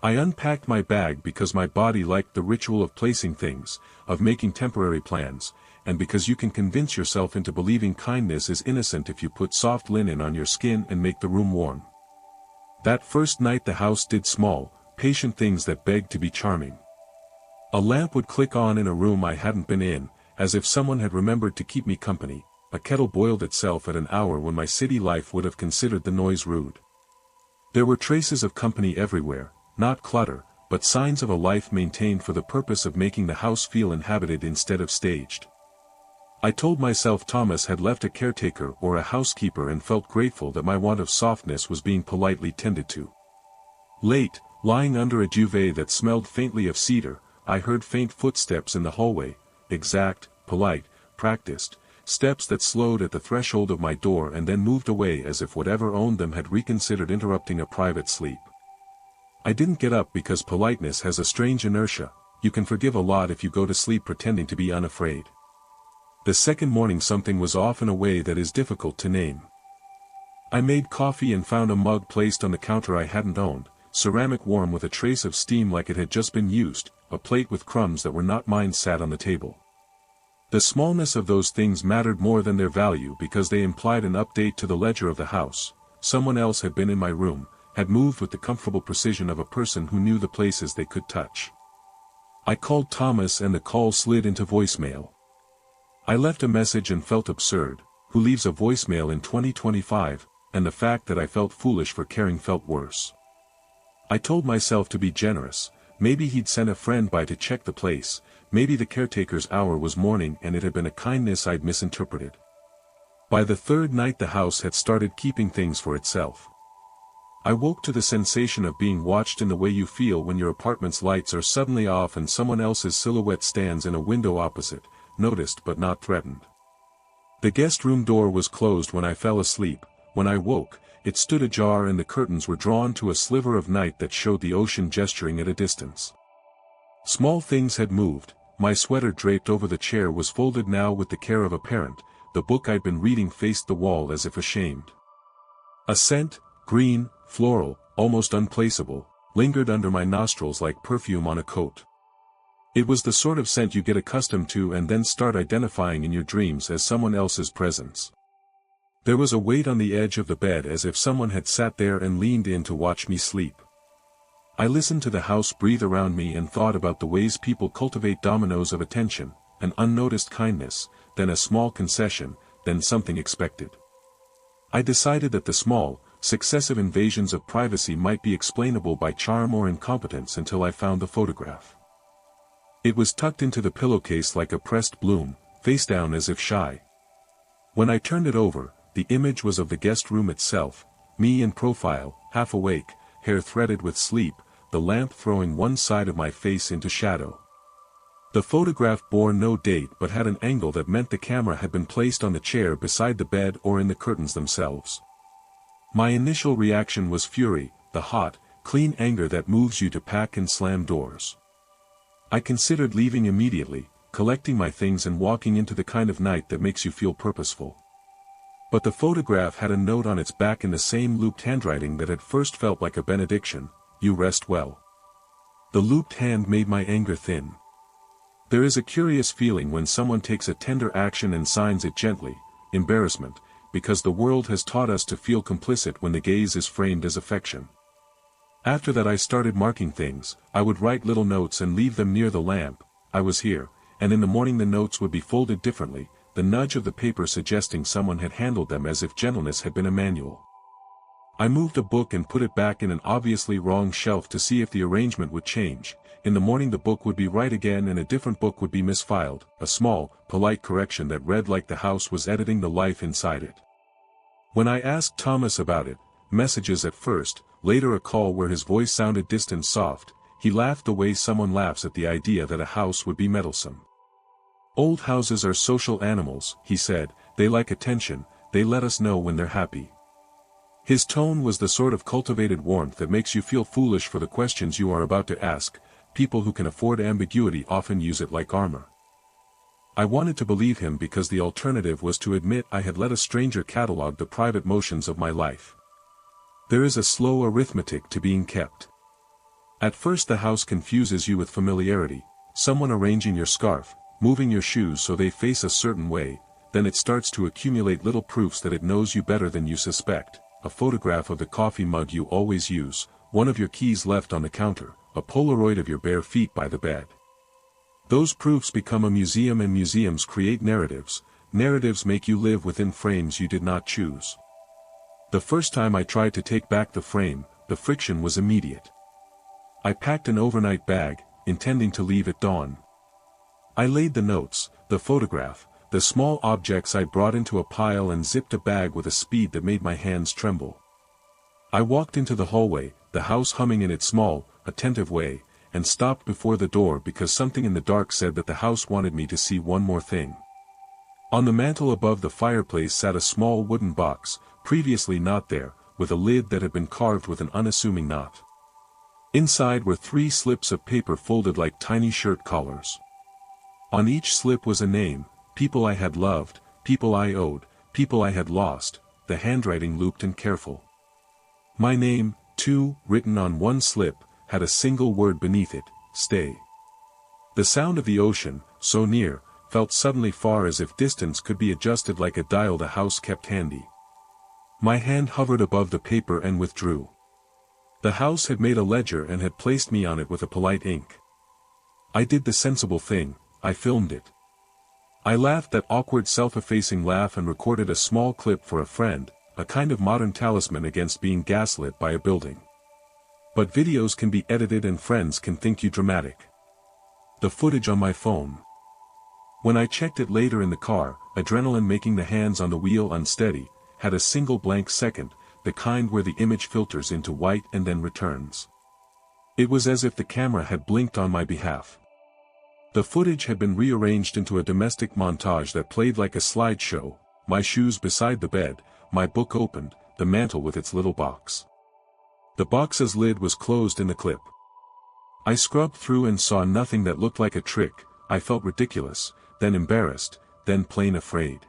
I unpacked my bag because my body liked the ritual of placing things, of making temporary plans, and because you can convince yourself into believing kindness is innocent if you put soft linen on your skin and make the room warm. That first night the house did small, patient things that begged to be charming. A lamp would click on in a room I hadn't been in, as if someone had remembered to keep me company. A kettle boiled itself at an hour when my city life would have considered the noise rude. There were traces of company everywhere, not clutter, but signs of a life maintained for the purpose of making the house feel inhabited instead of staged. I told myself Thomas had left a caretaker or a housekeeper and felt grateful that my want of softness was being politely tended to. Late, lying under a duvet that smelled faintly of cedar, I heard faint footsteps in the hallway, exact, polite, practiced, steps that slowed at the threshold of my door and then moved away as if whatever owned them had reconsidered interrupting a private sleep. I didn't get up because politeness has a strange inertia. You can forgive a lot if you go to sleep pretending to be unafraid. The second morning something was off in a way that is difficult to name. I made coffee and found a mug placed on the counter I hadn't owned, ceramic warm with a trace of steam like it had just been used, a plate with crumbs that were not mine sat on the table. The smallness of those things mattered more than their value because they implied an update to the ledger of the house. Someone else had been in my room, had moved with the comfortable precision of a person who knew the places they could touch. I called Thomas and the call slid into voicemail. I left a message and felt absurd. Who leaves a voicemail in 2025, and the fact that I felt foolish for caring felt worse. I told myself to be generous. Maybe he'd sent a friend by to check the place, maybe the caretaker's hour was morning and it had been a kindness I'd misinterpreted. By the third night the house had started keeping things for itself. I woke to the sensation of being watched in the way you feel when your apartment's lights are suddenly off and someone else's silhouette stands in a window opposite, noticed but not threatened. The guest room door was closed when I fell asleep. When I woke, it stood ajar and the curtains were drawn to a sliver of night that showed the ocean gesturing at a distance. Small things had moved. My sweater draped over the chair was folded now with the care of a parent. The book I'd been reading faced the wall as if ashamed. A scent, green, floral, almost unplaceable, lingered under my nostrils like perfume on a coat. It was the sort of scent you get accustomed to and then start identifying in your dreams as someone else's presence. There was a weight on the edge of the bed as if someone had sat there and leaned in to watch me sleep. I listened to the house breathe around me and thought about the ways people cultivate dominoes of attention, an unnoticed kindness, then a small concession, then something expected. I decided that the small, successive invasions of privacy might be explainable by charm or incompetence until I found the photograph. It was tucked into the pillowcase like a pressed bloom, face down as if shy. When I turned it over, the image was of the guest room itself, me in profile, half awake, hair threaded with sleep, the lamp throwing one side of my face into shadow. The photograph bore no date but had an angle that meant the camera had been placed on the chair beside the bed or in the curtains themselves. My initial reaction was fury, the hot, clean anger that moves you to pack and slam doors. I considered leaving immediately, collecting my things and walking into the kind of night that makes you feel purposeful. But the photograph had a note on its back in the same looped handwriting that at first felt like a benediction: "You rest well." The looped hand made my anger thin. There is a curious feeling when someone takes a tender action and signs it gently: embarrassment, because the world has taught us to feel complicit when the gaze is framed as affection. After that I started marking things. I would write little notes and leave them near the lamp: "I was here," and in the morning the notes would be folded differently, the nudge of the paper suggesting someone had handled them as if gentleness had been a manual. I moved a book and put it back in an obviously wrong shelf to see if the arrangement would change. In the morning the book would be right again and a different book would be misfiled, a small, polite correction that read like the house was editing the life inside it. When I asked Thomas about it, messages at first, later a call where his voice sounded distant soft, he laughed the way someone laughs at the idea that a house would be meddlesome. "Old houses are social animals," he said, "they like attention, they let us know when they're happy." His tone was the sort of cultivated warmth that makes you feel foolish for the questions you are about to ask. People who can afford ambiguity often use it like armor. I wanted to believe him because the alternative was to admit I had let a stranger catalog the private motions of my life. There is a slow arithmetic to being kept. At first the house confuses you with familiarity: someone arranging your scarf, moving your shoes so they face a certain way, then it starts to accumulate little proofs that it knows you better than you suspect: a photograph of the coffee mug you always use, one of your keys left on the counter, a Polaroid of your bare feet by the bed. Those proofs become a museum, and museums create narratives. Narratives make you live within frames you did not choose. The first time I tried to take back the frame, the friction was immediate. I packed an overnight bag, intending to leave at dawn. I laid the notes, the photograph, the small objects I brought into a pile and zipped a bag with a speed that made my hands tremble. I walked into the hallway, the house humming in its small, attentive way, and stopped before the door because something in the dark said that the house wanted me to see one more thing. On the mantel above the fireplace sat a small wooden box, previously not there, with a lid that had been carved with an unassuming knot. Inside were 3 slips of paper folded like tiny shirt collars. On each slip was a name: people I had loved, people I owed, people I had lost, the handwriting looped and careful. My name, too, written on one slip, had a single word beneath it: stay. The sound of the ocean, so near, felt suddenly far, as if distance could be adjusted like a dial the house kept handy. My hand hovered above the paper and withdrew. The house had made a ledger and had placed me on it with a polite ink. I did the sensible thing: I filmed it. I laughed that awkward self-effacing laugh and recorded a small clip for a friend, a kind of modern talisman against being gaslit by a building. But videos can be edited and friends can think you dramatic. The footage on my phone. When I checked it later in the car, adrenaline making the hands on the wheel unsteady, had a single blank second, the kind where the image filters into white and then returns. It was as if the camera had blinked on my behalf. The footage had been rearranged into a domestic montage that played like a slideshow: my shoes beside the bed, my book opened, the mantel with its little box. The box's lid was closed in the clip. I scrubbed through and saw nothing that looked like a trick. I felt ridiculous, then embarrassed, then plain afraid.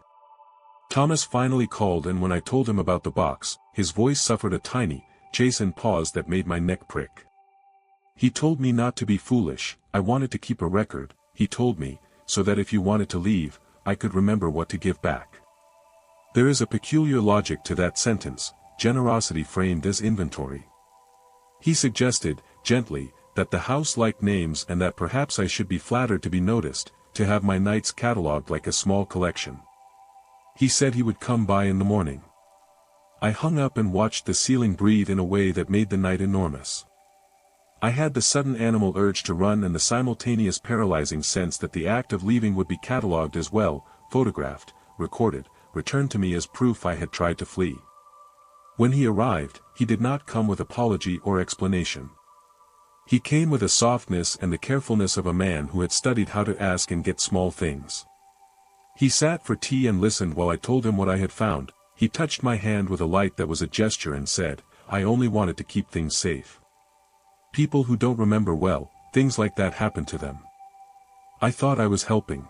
Thomas finally called, and when I told him about the box, his voice suffered a tiny, chastened pause that made my neck prick. He told me not to be foolish. I wanted to keep a record, he told me, so that if you wanted to leave, I could remember what to give back. There is a peculiar logic to that sentence: generosity framed as inventory. He suggested, gently, that the house liked names and that perhaps I should be flattered to be noticed, to have my nights catalogued like a small collection. He said he would come by in the morning. I hung up and watched the ceiling breathe in a way that made the night enormous. I had the sudden animal urge to run and the simultaneous paralyzing sense that the act of leaving would be catalogued as well, photographed, recorded, returned to me as proof I had tried to flee. When he arrived, he did not come with apology or explanation. He came with a softness and the carefulness of a man who had studied how to ask and get small things. He sat for tea and listened while I told him what I had found. He touched my hand with a light that was a gesture and said, "I only wanted to keep things safe. People who don't remember well, things like that happen to them." I thought I was helping.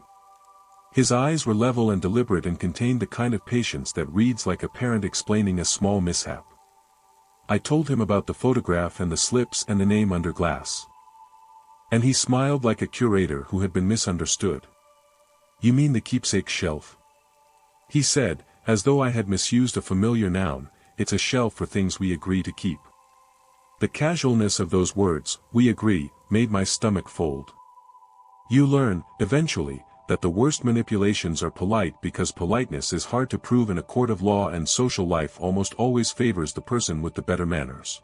His eyes were level and deliberate and contained the kind of patience that reads like a parent explaining a small mishap. I told him about the photograph and the slips and the name under glass. And he smiled like a curator who had been misunderstood. "You mean the keepsake shelf?" he said, as though I had misused a familiar noun. "It's a shelf for things we agree to keep." The casualness of those words, "we agree," made my stomach fold. You learn, eventually, that the worst manipulations are polite because politeness is hard to prove in a court of law and social life almost always favors the person with the better manners.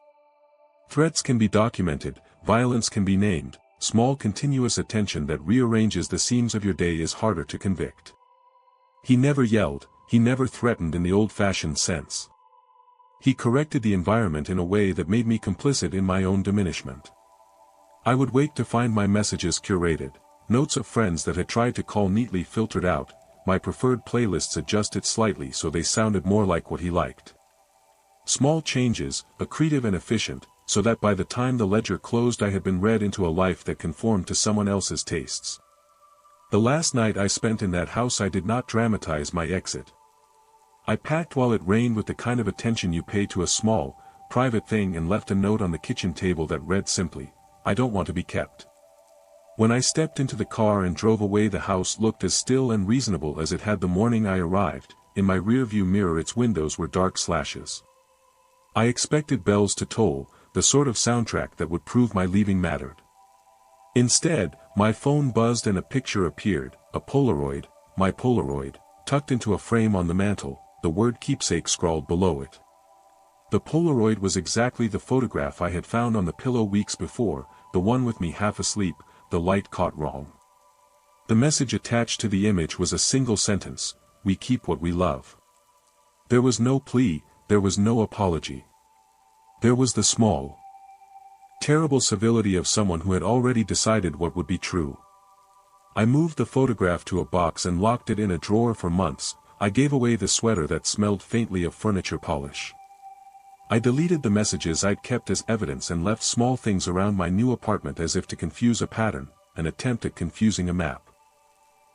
Threats can be documented, violence can be named, small continuous attention that rearranges the seams of your day is harder to convict. He never yelled, he never threatened in the old-fashioned sense. He corrected the environment in a way that made me complicit in my own diminishment. I would wake to find my messages curated. Notes of friends that had tried to call neatly filtered out, my preferred playlists adjusted slightly so they sounded more like what he liked. Small changes, accretive and efficient, so that by the time the ledger closed I had been read into a life that conformed to someone else's tastes. The last night I spent in that house I did not dramatize my exit. I packed while it rained with the kind of attention you pay to a small, private thing and left a note on the kitchen table that read simply, "I don't want to be kept." When I stepped into the car and drove away the house looked as still and reasonable as it had the morning I arrived. In my rearview mirror its windows were dark slashes. I expected bells to toll, the sort of soundtrack that would prove my leaving mattered. Instead, my phone buzzed and a picture appeared, a Polaroid, my Polaroid, tucked into a frame on the mantel, the word keepsake scrawled below it. The Polaroid was exactly the photograph I had found on the pillow weeks before, the one with me half asleep, the light caught wrong. The message attached to the image was a single sentence, "We keep what we love." There was no plea, there was no apology. There was the small, terrible civility of someone who had already decided what would be true. I moved the photograph to a box and locked it in a drawer for months. I gave away the sweater that smelled faintly of furniture polish. I deleted the messages I'd kept as evidence and left small things around my new apartment as if to confuse a pattern, an attempt at confusing a map.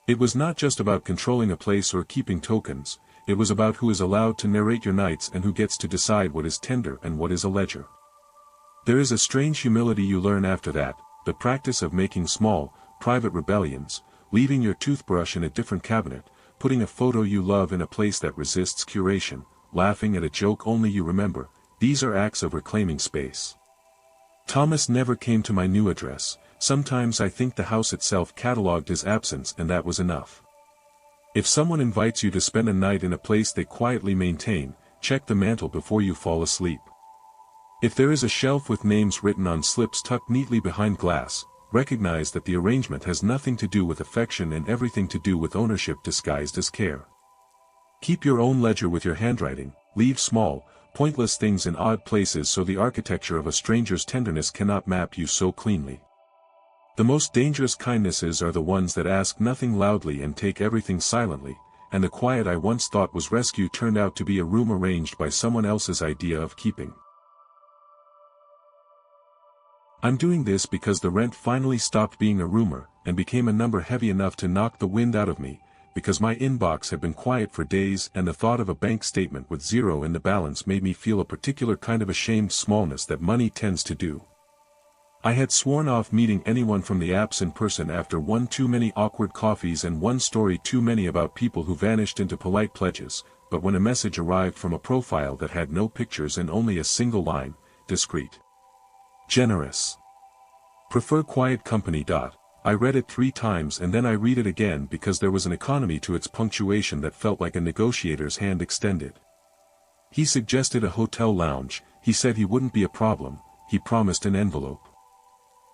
It was not just about controlling a place or keeping tokens, it was about who is allowed to narrate your nights and who gets to decide what is tender and what is a ledger. There is a strange humility you learn after that, the practice of making small, private rebellions, leaving your toothbrush in a different cabinet, putting a photo you love in a place that resists curation, laughing at a joke only you remember. These are acts of reclaiming space. Thomas never came to my new address. Sometimes I think the house itself catalogued his absence and that was enough. If someone invites you to spend a night in a place they quietly maintain, check the mantel before you fall asleep. If there is a shelf with names written on slips tucked neatly behind glass, recognize that the arrangement has nothing to do with affection and everything to do with ownership disguised as care. Keep your own ledger with your handwriting, leave small, pointless things in odd places so the architecture of a stranger's tenderness cannot map you so cleanly. The most dangerous kindnesses are the ones that ask nothing loudly and take everything silently, and the quiet I once thought was rescue turned out to be a room arranged by someone else's idea of keeping. I'm doing this because the rent finally stopped being a rumor, and became a number heavy enough to knock the wind out of me, because my inbox had been quiet for days and the thought of a bank statement with zero in the balance made me feel a particular kind of ashamed smallness that money tends to do. I had sworn off meeting anyone from the apps in person after one too many awkward coffees and one story too many about people who vanished into polite pledges, but when a message arrived from a profile that had no pictures and only a single line, discreet, generous, prefer quiet company. I read it 3 times and then I read it again because there was an economy to its punctuation that felt like a negotiator's hand extended. He suggested a hotel lounge, he said he wouldn't be a problem, he promised an envelope.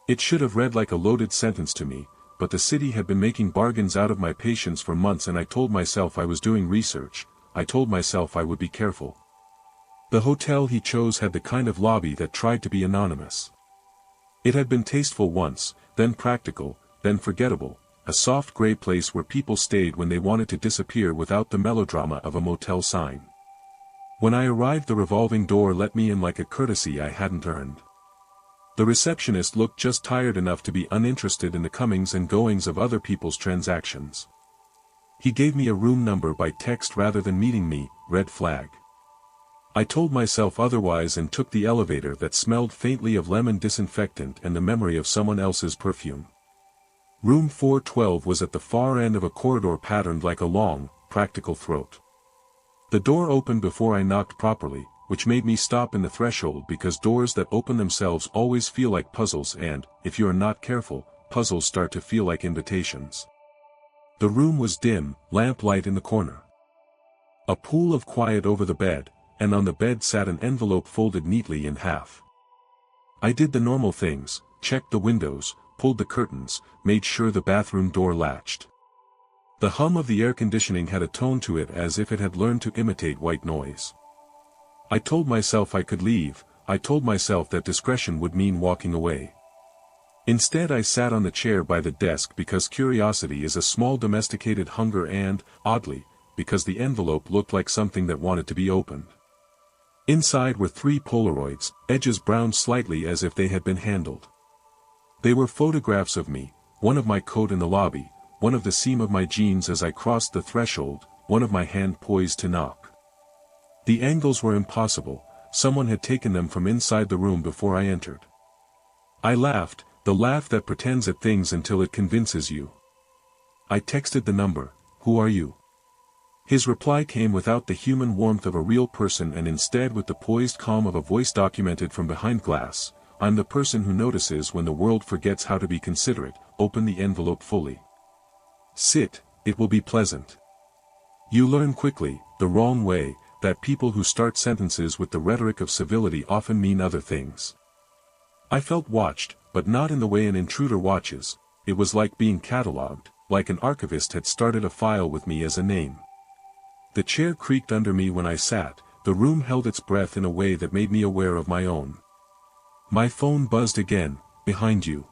It should have read like a loaded sentence to me, but the city had been making bargains out of my patience for months and I told myself I was doing research, I told myself I would be careful. The hotel he chose had the kind of lobby that tried to be anonymous. It had been tasteful once, then practical, then forgettable, a soft gray place where people stayed when they wanted to disappear without the melodrama of a motel sign. When I arrived, the revolving door let me in like a courtesy I hadn't earned. The receptionist looked just tired enough to be uninterested in the comings and goings of other people's transactions. He gave me a room number by text rather than meeting me, red flag. I told myself otherwise and took the elevator that smelled faintly of lemon disinfectant and the memory of someone else's perfume. Room 412 was at the far end of a corridor patterned like a long, practical throat. The door opened before I knocked properly, which made me stop in the threshold because doors that open themselves always feel like puzzles and, if you are not careful, puzzles start to feel like invitations. The room was dim, lamplight in the corner. A pool of quiet over the bed, and on the bed sat an envelope folded neatly in half. I did the normal things, checked the windows, pulled the curtains, made sure the bathroom door latched. The hum of the air conditioning had a tone to it as if it had learned to imitate white noise. I told myself I could leave, I told myself that discretion would mean walking away. Instead I sat on the chair by the desk because curiosity is a small domesticated hunger and, oddly, because the envelope looked like something that wanted to be opened. Inside were 3 Polaroids, edges browned slightly as if they had been handled. They were photographs of me, one of my coat in the lobby, one of the seam of my jeans as I crossed the threshold, one of my hand poised to knock. The angles were impossible, someone had taken them from inside the room before I entered. I laughed, the laugh that pretends at things until it convinces you. I texted the number, "Who are you?" His reply came without the human warmth of a real person and instead with the poised calm of a voice documented from behind glass. "I'm the person who notices when the world forgets how to be considerate. Open the envelope fully. Sit, it will be pleasant." You learn quickly, the wrong way, that people who start sentences with the rhetoric of civility often mean other things. I felt watched, but not in the way an intruder watches. It was like being catalogued, like an archivist had started a file with me as a name. The chair creaked under me when I sat, the room held its breath in a way that made me aware of my own. My phone buzzed again, "Behind you."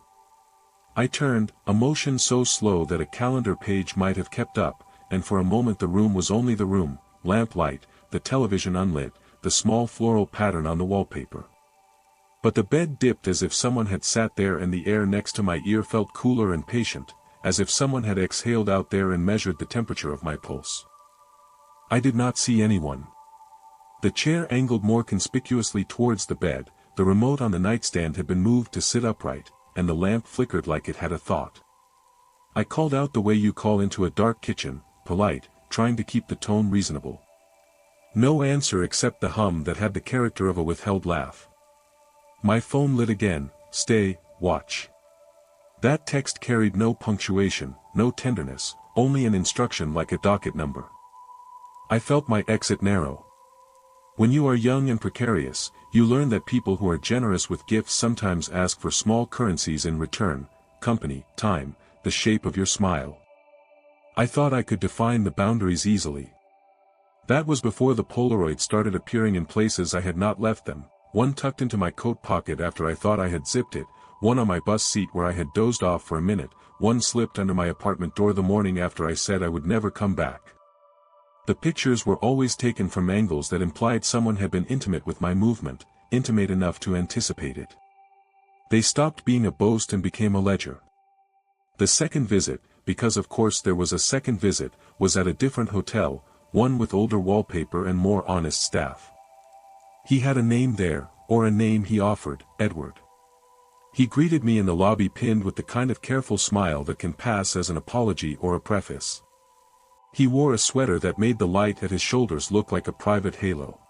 I turned, a motion so slow that a calendar page might have kept up, and for a moment the room was only the room, lamplight, the television unlit, the small floral pattern on the wallpaper. But the bed dipped as if someone had sat there and the air next to my ear felt cooler and patient, as if someone had exhaled out there and measured the temperature of my pulse. I did not see anyone. The chair angled more conspicuously towards the bed, the remote on the nightstand had been moved to sit upright, and the lamp flickered like it had a thought. I called out the way you call into a dark kitchen, polite, trying to keep the tone reasonable. No answer except the hum that had the character of a withheld laugh. My phone lit again, "Stay, watch." That text carried no punctuation, no tenderness, only an instruction like a docket number. I felt my exit narrow. When you are young and precarious, you learn that people who are generous with gifts sometimes ask for small currencies in return: company, time, the shape of your smile. I thought I could define the boundaries easily. That was before the Polaroid started appearing in places I had not left them, one tucked into my coat pocket after I thought I had zipped it, one on my bus seat where I had dozed off for a minute, one slipped under my apartment door the morning after I said I would never come back. The pictures were always taken from angles that implied someone had been intimate with my movement, intimate enough to anticipate it. They stopped being a boast and became a ledger. The second visit, because of course there was a second visit, was at a different hotel, one with older wallpaper and more honest staff. He had a name there, or a name he offered, Edward. He greeted me in the lobby pinned with the kind of careful smile that can pass as an apology or a preface. He wore a sweater that made the light at his shoulders look like a private halo.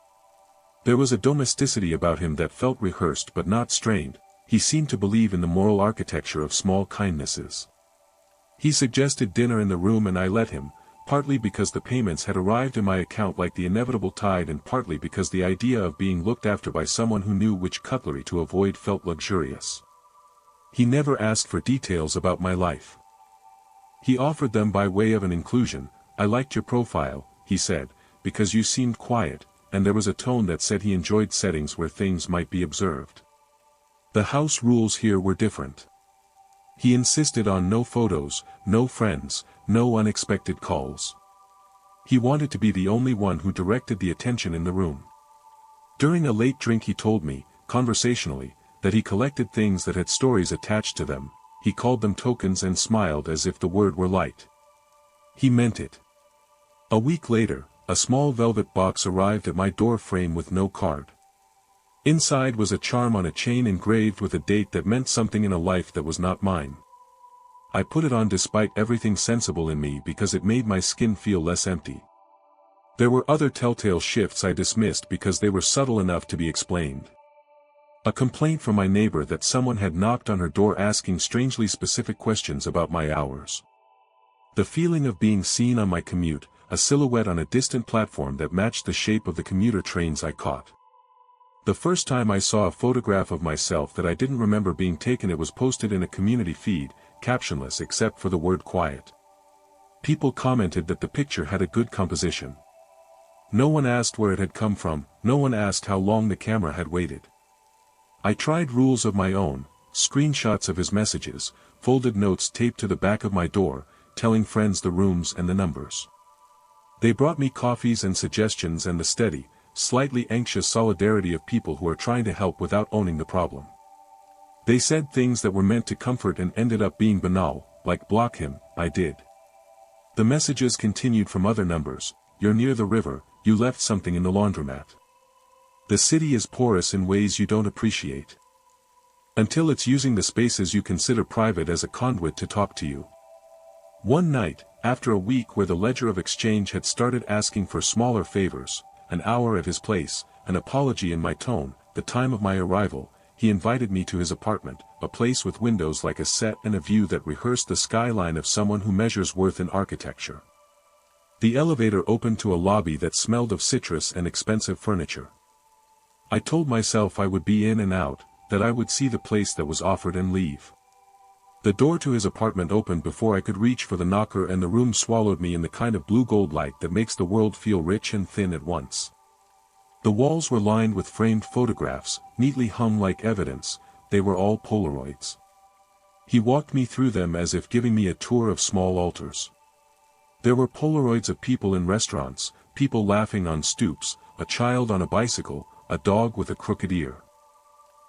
There was a domesticity about him that felt rehearsed but not strained. He seemed to believe in the moral architecture of small kindnesses. He suggested dinner in the room and I let him, partly because the payments had arrived in my account like the inevitable tide and partly because the idea of being looked after by someone who knew which cutlery to avoid felt luxurious. He never asked for details about my life. He offered them by way of an inclusion. "I liked your profile," he said, "because you seemed quiet," and there was a tone that said he enjoyed settings where things might be observed. The house rules here were different. He insisted on no photos, no friends, no unexpected calls. He wanted to be the only one who directed the attention in the room. During a late drink he told me, conversationally, that he collected things that had stories attached to them. He called them tokens and smiled as if the word were light. He meant it. A week later, a small velvet box arrived at my door frame with no card. Inside was a charm on a chain engraved with a date that meant something in a life that was not mine. I put it on despite everything sensible in me because it made my skin feel less empty. There were other telltale shifts I dismissed because they were subtle enough to be explained. A complaint from my neighbor that someone had knocked on her door asking strangely specific questions about my hours. The feeling of being seen on my commute, a silhouette on a distant platform that matched the shape of the commuter trains I caught. The first time I saw a photograph of myself that I didn't remember being taken, it was posted in a community feed, captionless except for the word quiet. People commented that the picture had a good composition. No one asked where it had come from, no one asked how long the camera had waited. I tried rules of my own, screenshots of his messages, folded notes taped to the back of my door, telling friends the rooms and the numbers. They brought me coffees and suggestions and the steady, slightly anxious solidarity of people who are trying to help without owning the problem. They said things that were meant to comfort and ended up being banal, like block him. I did. The messages continued from other numbers. You're near the river, you left something in the laundromat. The city is porous in ways you don't appreciate. Until it's using the spaces you consider private as a conduit to talk to you. One night, after a week where the ledger of exchange had started asking for smaller favors, an hour at his place, an apology in my tone, the time of my arrival, he invited me to his apartment, a place with windows like a set and a view that rehearsed the skyline of someone who measures worth in architecture. The elevator opened to a lobby that smelled of citrus and expensive furniture. I told myself I would be in and out, that I would see the place that was offered and leave. The door to his apartment opened before I could reach for the knocker, and the room swallowed me in the kind of blue-gold light that makes the world feel rich and thin at once. The walls were lined with framed photographs, neatly hung like evidence. They were all Polaroids. He walked me through them as if giving me a tour of small altars. There were Polaroids of people in restaurants, people laughing on stoops, a child on a bicycle, a dog with a crooked ear.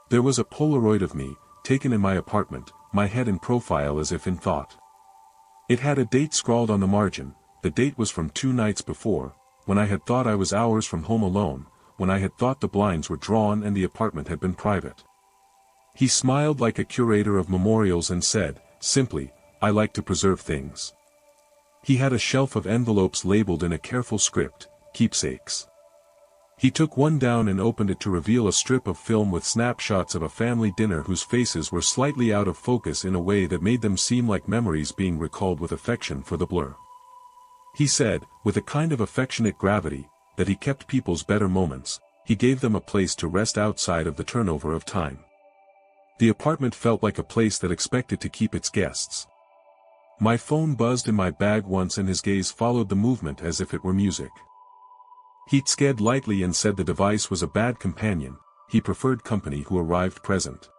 There was a Polaroid of me, taken in my apartment, my head in profile as if in thought. It had a date scrawled on the margin. The date was from 2 nights before, when I had thought I was hours from home alone, when I had thought the blinds were drawn and the apartment had been private. He smiled like a curator of memorials and said, simply, I like to preserve things. He had a shelf of envelopes labeled in a careful script, keepsakes. He took one down and opened it to reveal a strip of film with snapshots of a family dinner whose faces were slightly out of focus in a way that made them seem like memories being recalled with affection for the blur. He said, with a kind of affectionate gravity, that he kept people's better moments, he gave them a place to rest outside of the turnover of time. The apartment felt like a place that expected to keep its guests. My phone buzzed in my bag once and his gaze followed the movement as if it were music. He sked lightly and said the device was a bad companion, he preferred company who arrived present.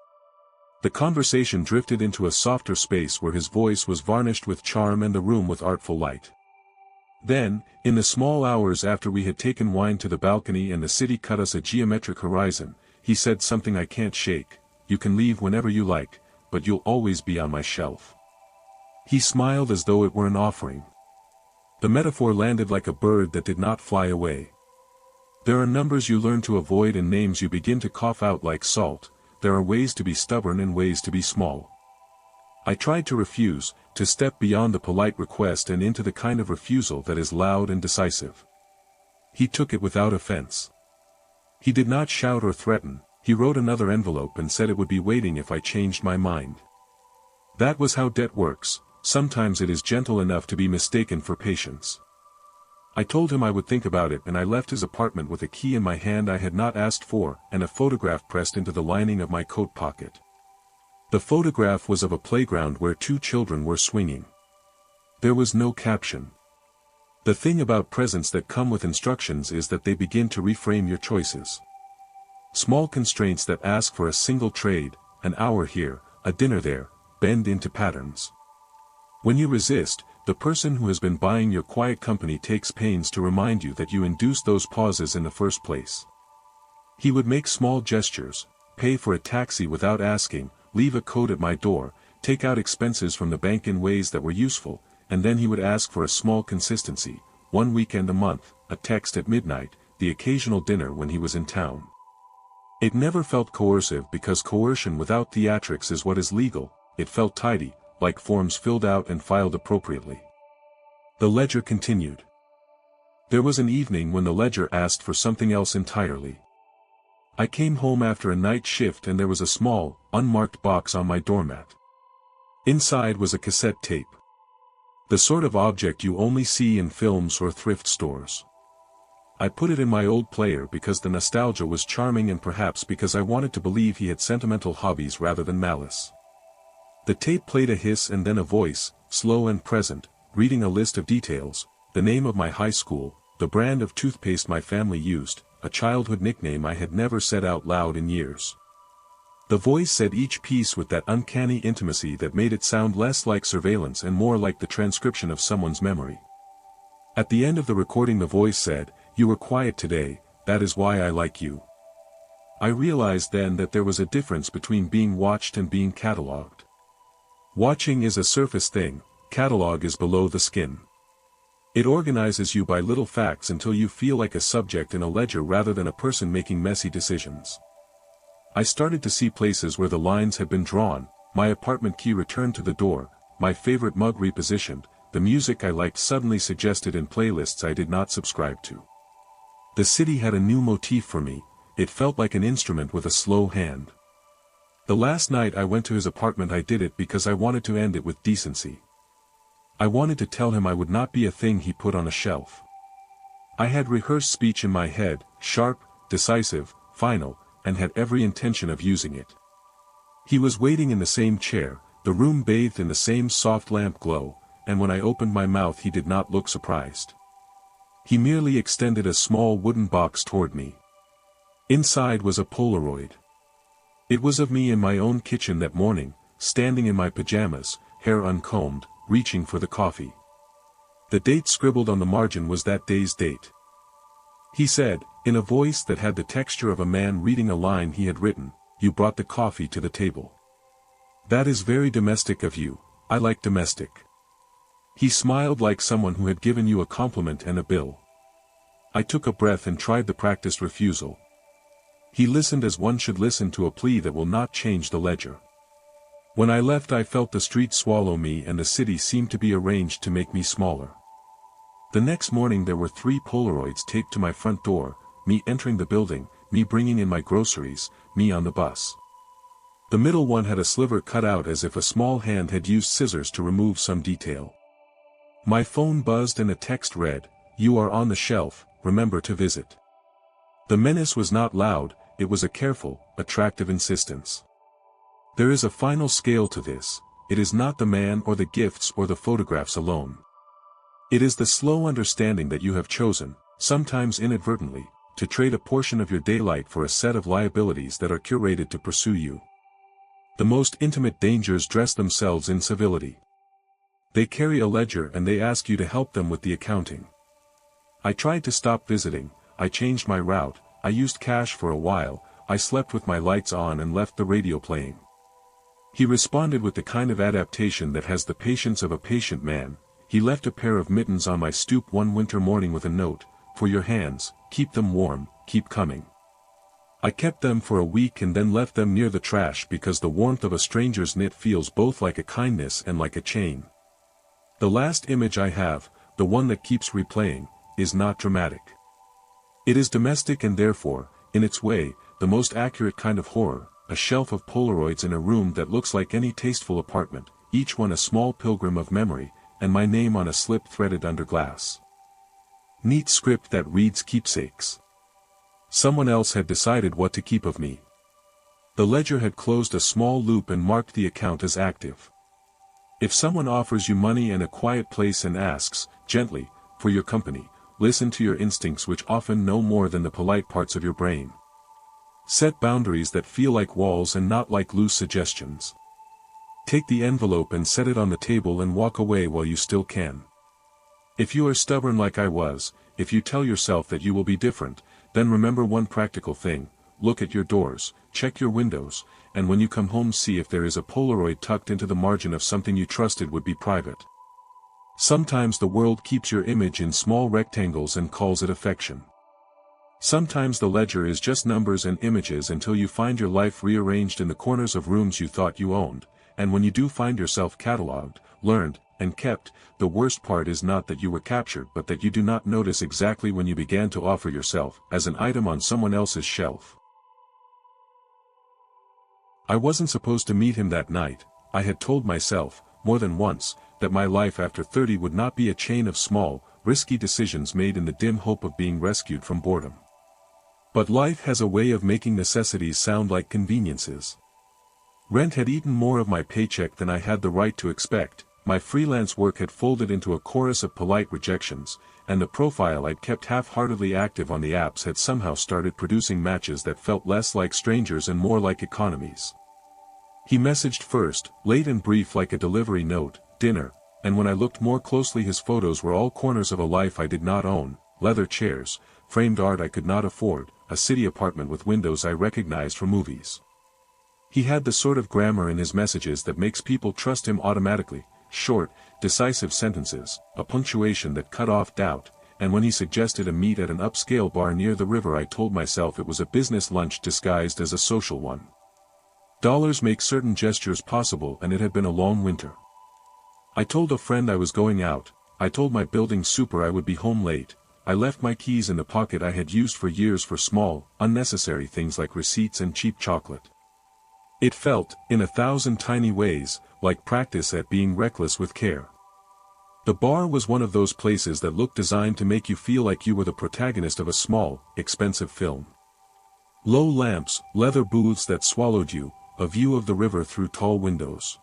The conversation drifted into a softer space where his voice was varnished with charm and the room with artful light. Then, in the small hours after we had taken wine to the balcony and the city cut us a geometric horizon, he said something I can't shake, you can leave whenever you like, but you'll always be on my shelf. He smiled as though it were an offering. The metaphor landed like a bird that did not fly away. There are numbers you learn to avoid and names you begin to cough out like salt. There are ways to be stubborn and ways to be small. I tried to refuse, to step beyond the polite request and into the kind of refusal that is loud and decisive. He took it without offense. He did not shout or threaten, he wrote another envelope and said it would be waiting if I changed my mind. That was how debt works, sometimes it is gentle enough to be mistaken for patience. I told him I would think about it and I left his apartment with a key in my hand I had not asked for and a photograph pressed into the lining of my coat pocket. The photograph was of a playground where 2 children were swinging. There was no caption. The thing about presents that come with instructions is that they begin to reframe your choices. Small constraints that ask for a single trade, an hour here, a dinner there, bend into patterns. When you resist, the person who has been buying your quiet company takes pains to remind you that you induced those pauses in the first place. He would make small gestures, pay for a taxi without asking, leave a coat at my door, take out expenses from the bank in ways that were useful, and then he would ask for a small consistency, one weekend a month, a text at midnight, the occasional dinner when he was in town. It never felt coercive because coercion without theatrics is what is legal. It felt tidy, like forms filled out and filed appropriately. The ledger continued. There was an evening when the ledger asked for something else entirely. I came home after a night shift and there was a small, unmarked box on my doormat. Inside was a cassette tape. The sort of object you only see in films or thrift stores. I put it in my old player because the nostalgia was charming and perhaps because I wanted to believe he had sentimental hobbies rather than malice. The tape played a hiss and then a voice, slow and present, reading a list of details, the name of my high school, the brand of toothpaste my family used, a childhood nickname I had never said out loud in years. The voice said each piece with that uncanny intimacy that made it sound less like surveillance and more like the transcription of someone's memory. At the end of the recording the voice said, "You were quiet today, that is why I like you." I realized then that there was a difference between being watched and being catalogued. Watching is a surface thing, catalog is below the skin. It organizes you by little facts until you feel like a subject in a ledger rather than a person making messy decisions. I started to see places where the lines had been drawn, my apartment key returned to the door, my favorite mug repositioned, the music I liked suddenly suggested in playlists I did not subscribe to. The city had a new motif for me, it felt like an instrument with a slow hand. The last night I went to his apartment I did it because I wanted to end it with decency. I wanted to tell him I would not be a thing he put on a shelf. I had rehearsed speech in my head, sharp, decisive, final, and had every intention of using it. He was waiting in the same chair, the room bathed in the same soft lamp glow, and when I opened my mouth he did not look surprised. He merely extended a small wooden box toward me. Inside was a Polaroid. It was of me in my own kitchen that morning, standing in my pajamas, hair uncombed, reaching for the coffee. The date scribbled on the margin was that day's date. He said, in a voice that had the texture of a man reading a line he had written, "You brought the coffee to the table. That is very domestic of you, I like domestic." He smiled like someone who had given you a compliment and a bill. I took a breath and tried the practiced refusal. He listened as one should listen to a plea that will not change the ledger. When I left I felt the street swallow me and the city seemed to be arranged to make me smaller. The next morning there were 3 Polaroids taped to my front door, me entering the building, me bringing in my groceries, me on the bus. The middle one had a sliver cut out as if a small hand had used scissors to remove some detail. My phone buzzed and a text read, "You are on the shelf, remember to visit." The menace was not loud, it was a careful, attractive insistence. There is a final scale to this, it is not the man or the gifts or the photographs alone. It is the slow understanding that you have chosen, sometimes inadvertently, to trade a portion of your daylight for a set of liabilities that are curated to pursue you. The most intimate dangers dress themselves in civility. They carry a ledger and they ask you to help them with the accounting. I tried to stop visiting, I changed my route, I used cash for a while, I slept with my lights on and left the radio playing. He responded with the kind of adaptation that has the patience of a patient man. He left a pair of mittens on my stoop one winter morning with a note, "For your hands, keep them warm, keep coming." I kept them for a week and then left them near the trash because the warmth of a stranger's knit feels both like a kindness and like a chain. The last image I have, the one that keeps replaying, is not dramatic. It is domestic and therefore, in its way, the most accurate kind of horror, a shelf of Polaroids in a room that looks like any tasteful apartment, each one a small pilgrim of memory, and my name on a slip threaded under glass. Neat script that reads keepsakes. Someone else had decided what to keep of me. The ledger had closed a small loop and marked the account as active. If someone offers you money and a quiet place and asks, gently, for your company, listen to your instincts which often know more than the polite parts of your brain. Set boundaries that feel like walls and not like loose suggestions. Take the envelope and set it on the table and walk away while you still can. If you are stubborn like I was, if you tell yourself that you will be different, then remember one practical thing: look at your doors, check your windows, and when you come home see if there is a Polaroid tucked into the margin of something you trusted would be private. Sometimes the world keeps your image in small rectangles and calls it affection. Sometimes the ledger is just numbers and images until you find your life rearranged in the corners of rooms you thought you owned, and when you do find yourself catalogued, learned, and kept, the worst part is not that you were captured but that you do not notice exactly when you began to offer yourself as an item on someone else's shelf. I wasn't supposed to meet him that night. I had told myself, more than once, that my life after 30 would not be a chain of small, risky decisions made in the dim hope of being rescued from boredom. But life has a way of making necessities sound like conveniences. Rent had eaten more of my paycheck than I had the right to expect, my freelance work had folded into a chorus of polite rejections, and the profile I'd kept half-heartedly active on the apps had somehow started producing matches that felt less like strangers and more like economies. He messaged first, late and brief like a delivery note, dinner, and when I looked more closely his photos were all corners of a life I did not own: leather chairs, framed art I could not afford, a city apartment with windows I recognized from movies. He had the sort of grammar in his messages that makes people trust him automatically: short, decisive sentences, a punctuation that cut off doubt, and when he suggested a meet at an upscale bar near the river I told myself it was a business lunch disguised as a social one. Dollars make certain gestures possible, and it had been a long winter. I told a friend I was going out, I told my building super I would be home late, I left my keys in the pocket I had used for years for small, unnecessary things like receipts and cheap chocolate. It felt, in 1,000 tiny ways, like practice at being reckless with care. The bar was one of those places that looked designed to make you feel like you were the protagonist of a small, expensive film. Low lamps, leather booths that swallowed you, a view of the river through tall windows.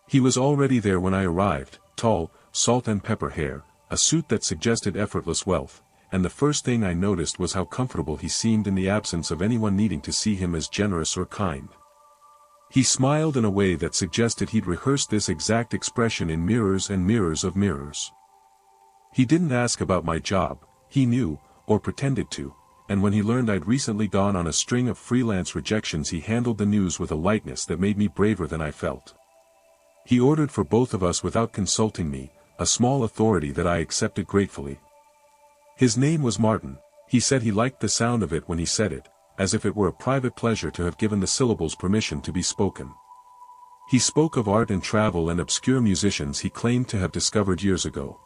He was already there when I arrived, tall, salt and pepper hair, a suit that suggested effortless wealth, and the first thing I noticed was how comfortable he seemed in the absence of anyone needing to see him as generous or kind. He smiled in a way that suggested he'd rehearsed this exact expression in mirrors and mirrors of mirrors. He didn't ask about my job, he knew, or pretended to, and when he learned I'd recently gone on a string of freelance rejections he handled the news with a lightness that made me braver than I felt. He ordered for both of us without consulting me, a small authority that I accepted gratefully. His name was Martin. He said he liked the sound of it when he said it, as if it were a private pleasure to have given the syllables permission to be spoken. He spoke of art and travel and obscure musicians he claimed to have discovered years ago.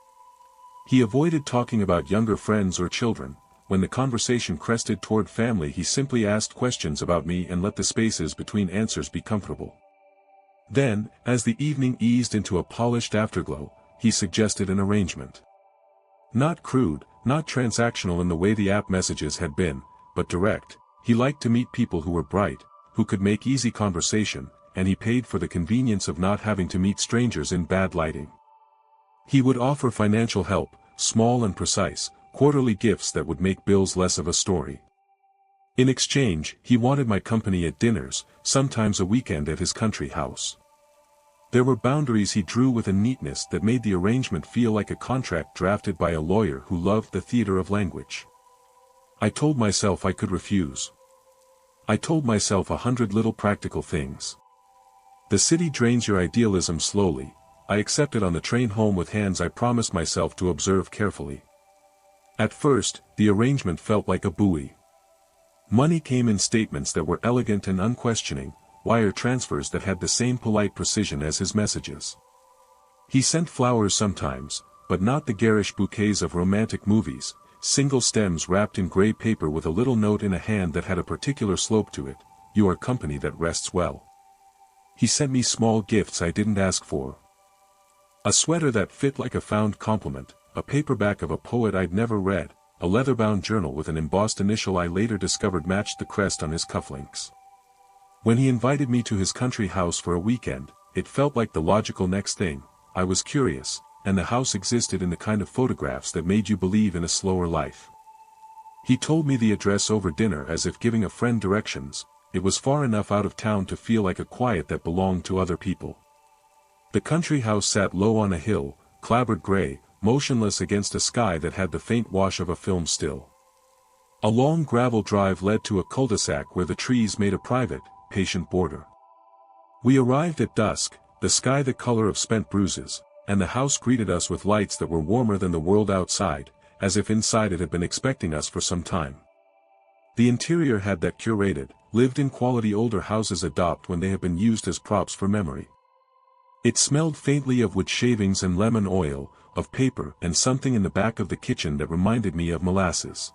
He avoided talking about younger friends or children. When the conversation crested toward family he simply asked questions about me and let the spaces between answers be comfortable. Then, as the evening eased into a polished afterglow, he suggested an arrangement. Not crude, not transactional in the way the app messages had been, but direct. He liked to meet people who were bright, who could make easy conversation, and he paid for the convenience of not having to meet strangers in bad lighting. He would offer financial help, small and precise, quarterly gifts that would make bills less of a story. In exchange, he wanted my company at dinners, sometimes a weekend at his country house. There were boundaries he drew with a neatness that made the arrangement feel like a contract drafted by a lawyer who loved the theater of language. I told myself I could refuse. I told myself 100 little practical things. The city drains your idealism slowly. I accepted on the train home with hands I promised myself to observe carefully. At first, the arrangement felt like a buoy. Money came in statements that were elegant and unquestioning, wire transfers that had the same polite precision as his messages. He sent flowers sometimes, but not the garish bouquets of romantic movies, single stems wrapped in gray paper with a little note in a hand that had a particular slope to it: "You are company that rests well." He sent me small gifts I didn't ask for. A sweater that fit like a found compliment, a paperback of a poet I'd never read, a leather-bound journal with an embossed initial I later discovered matched the crest on his cufflinks. When he invited me to his country house for a weekend, it felt like the logical next thing. I was curious, and the house existed in the kind of photographs that made you believe in a slower life. He told me the address over dinner as if giving a friend directions. It was far enough out of town to feel like a quiet that belonged to other people. The country house sat low on a hill, clabbered gray, motionless against a sky that had the faint wash of a film still. A long gravel drive led to a cul-de-sac where the trees made a private, patient border. We arrived at dusk, the sky the color of spent bruises, and the house greeted us with lights that were warmer than the world outside, as if inside it had been expecting us for some time. The interior had that curated, lived-in quality older houses adopt when they have been used as props for memory. It smelled faintly of wood shavings and lemon oil, of paper and something in the back of the kitchen that reminded me of molasses.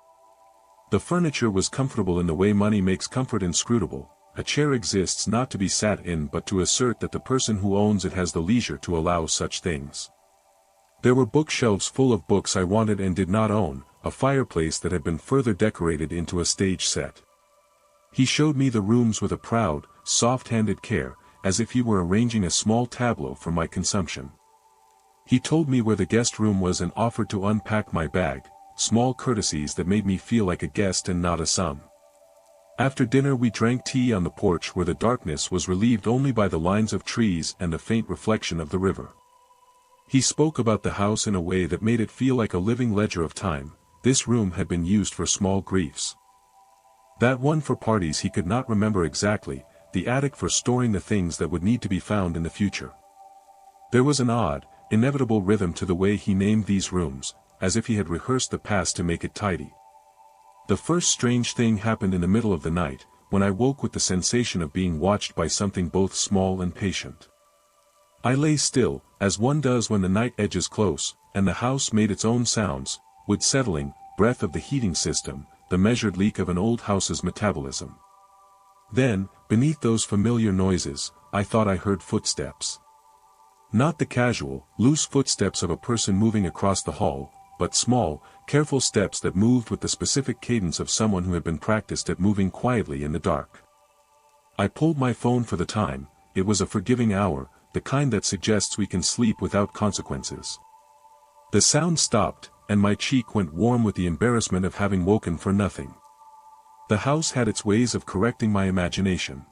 The furniture was comfortable in the way money makes comfort inscrutable. A chair exists not to be sat in but to assert that the person who owns it has the leisure to allow such things. There were bookshelves full of books I wanted and did not own, a fireplace that had been further decorated into a stage set. He showed me the rooms with a proud, soft-handed care, as if he were arranging a small tableau for my consumption. He told me where the guest room was and offered to unpack my bag, small courtesies that made me feel like a guest and not a sum. After dinner we drank tea on the porch where the darkness was relieved only by the lines of trees and the faint reflection of the river. He spoke about the house in a way that made it feel like a living ledger of time. This room had been used for small griefs. That one for parties he could not remember exactly, the attic for storing the things that would need to be found in the future. There was an odd, inevitable rhythm to the way he named these rooms, as if he had rehearsed the past to make it tidy. The first strange thing happened in the middle of the night, when I woke with the sensation of being watched by something both small and patient. I lay still, as one does when the night edges close, and the house made its own sounds, with settling, breath of the heating system, the measured leak of an old house's metabolism. Then, beneath those familiar noises, I thought I heard footsteps. Not the casual, loose footsteps of a person moving across the hall, but small, careful steps that moved with the specific cadence of someone who had been practiced at moving quietly in the dark. I pulled my phone for the time. It was a forgiving hour, the kind that suggests we can sleep without consequences. The sound stopped, and my cheek went warm with the embarrassment of having woken for nothing. The house had its ways of correcting my imagination.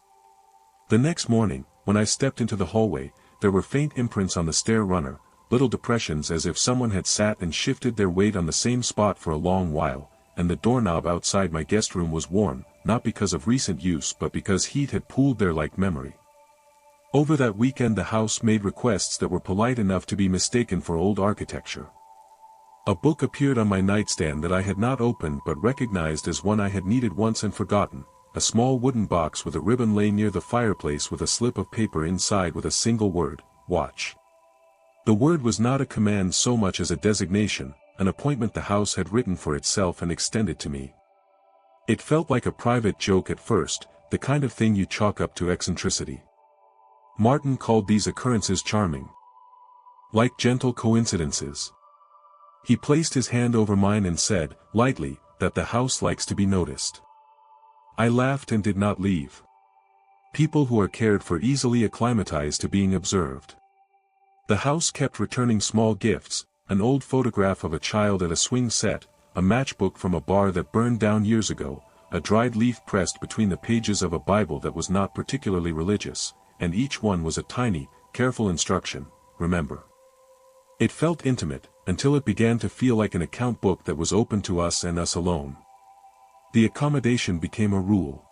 The next morning, when I stepped into the hallway, there were faint imprints on the stair runner, little depressions as if someone had sat and shifted their weight on the same spot for a long while, and the doorknob outside my guest room was warm, not because of recent use but because heat had pooled there like memory. Over that weekend the house made requests that were polite enough to be mistaken for old architecture. A book appeared on my nightstand that I had not opened but recognized as one I had needed once and forgotten. A small wooden box with a ribbon lay near the fireplace with a slip of paper inside with a single word, watch. The word was not a command so much as a designation, an appointment the house had written for itself and extended to me. It felt like a private joke at first, the kind of thing you chalk up to eccentricity. Martin called these occurrences charming. Like gentle coincidences. He placed his hand over mine and said, lightly, that the house likes to be noticed. I laughed and did not leave. People who are cared for easily acclimatize to being observed. The house kept returning small gifts, an old photograph of a child at a swing set, a matchbook from a bar that burned down years ago, a dried leaf pressed between the pages of a Bible that was not particularly religious, and each one was a tiny, careful instruction, remember. It felt intimate, until it began to feel like an account book that was open to us and us alone. The accommodation became a rule.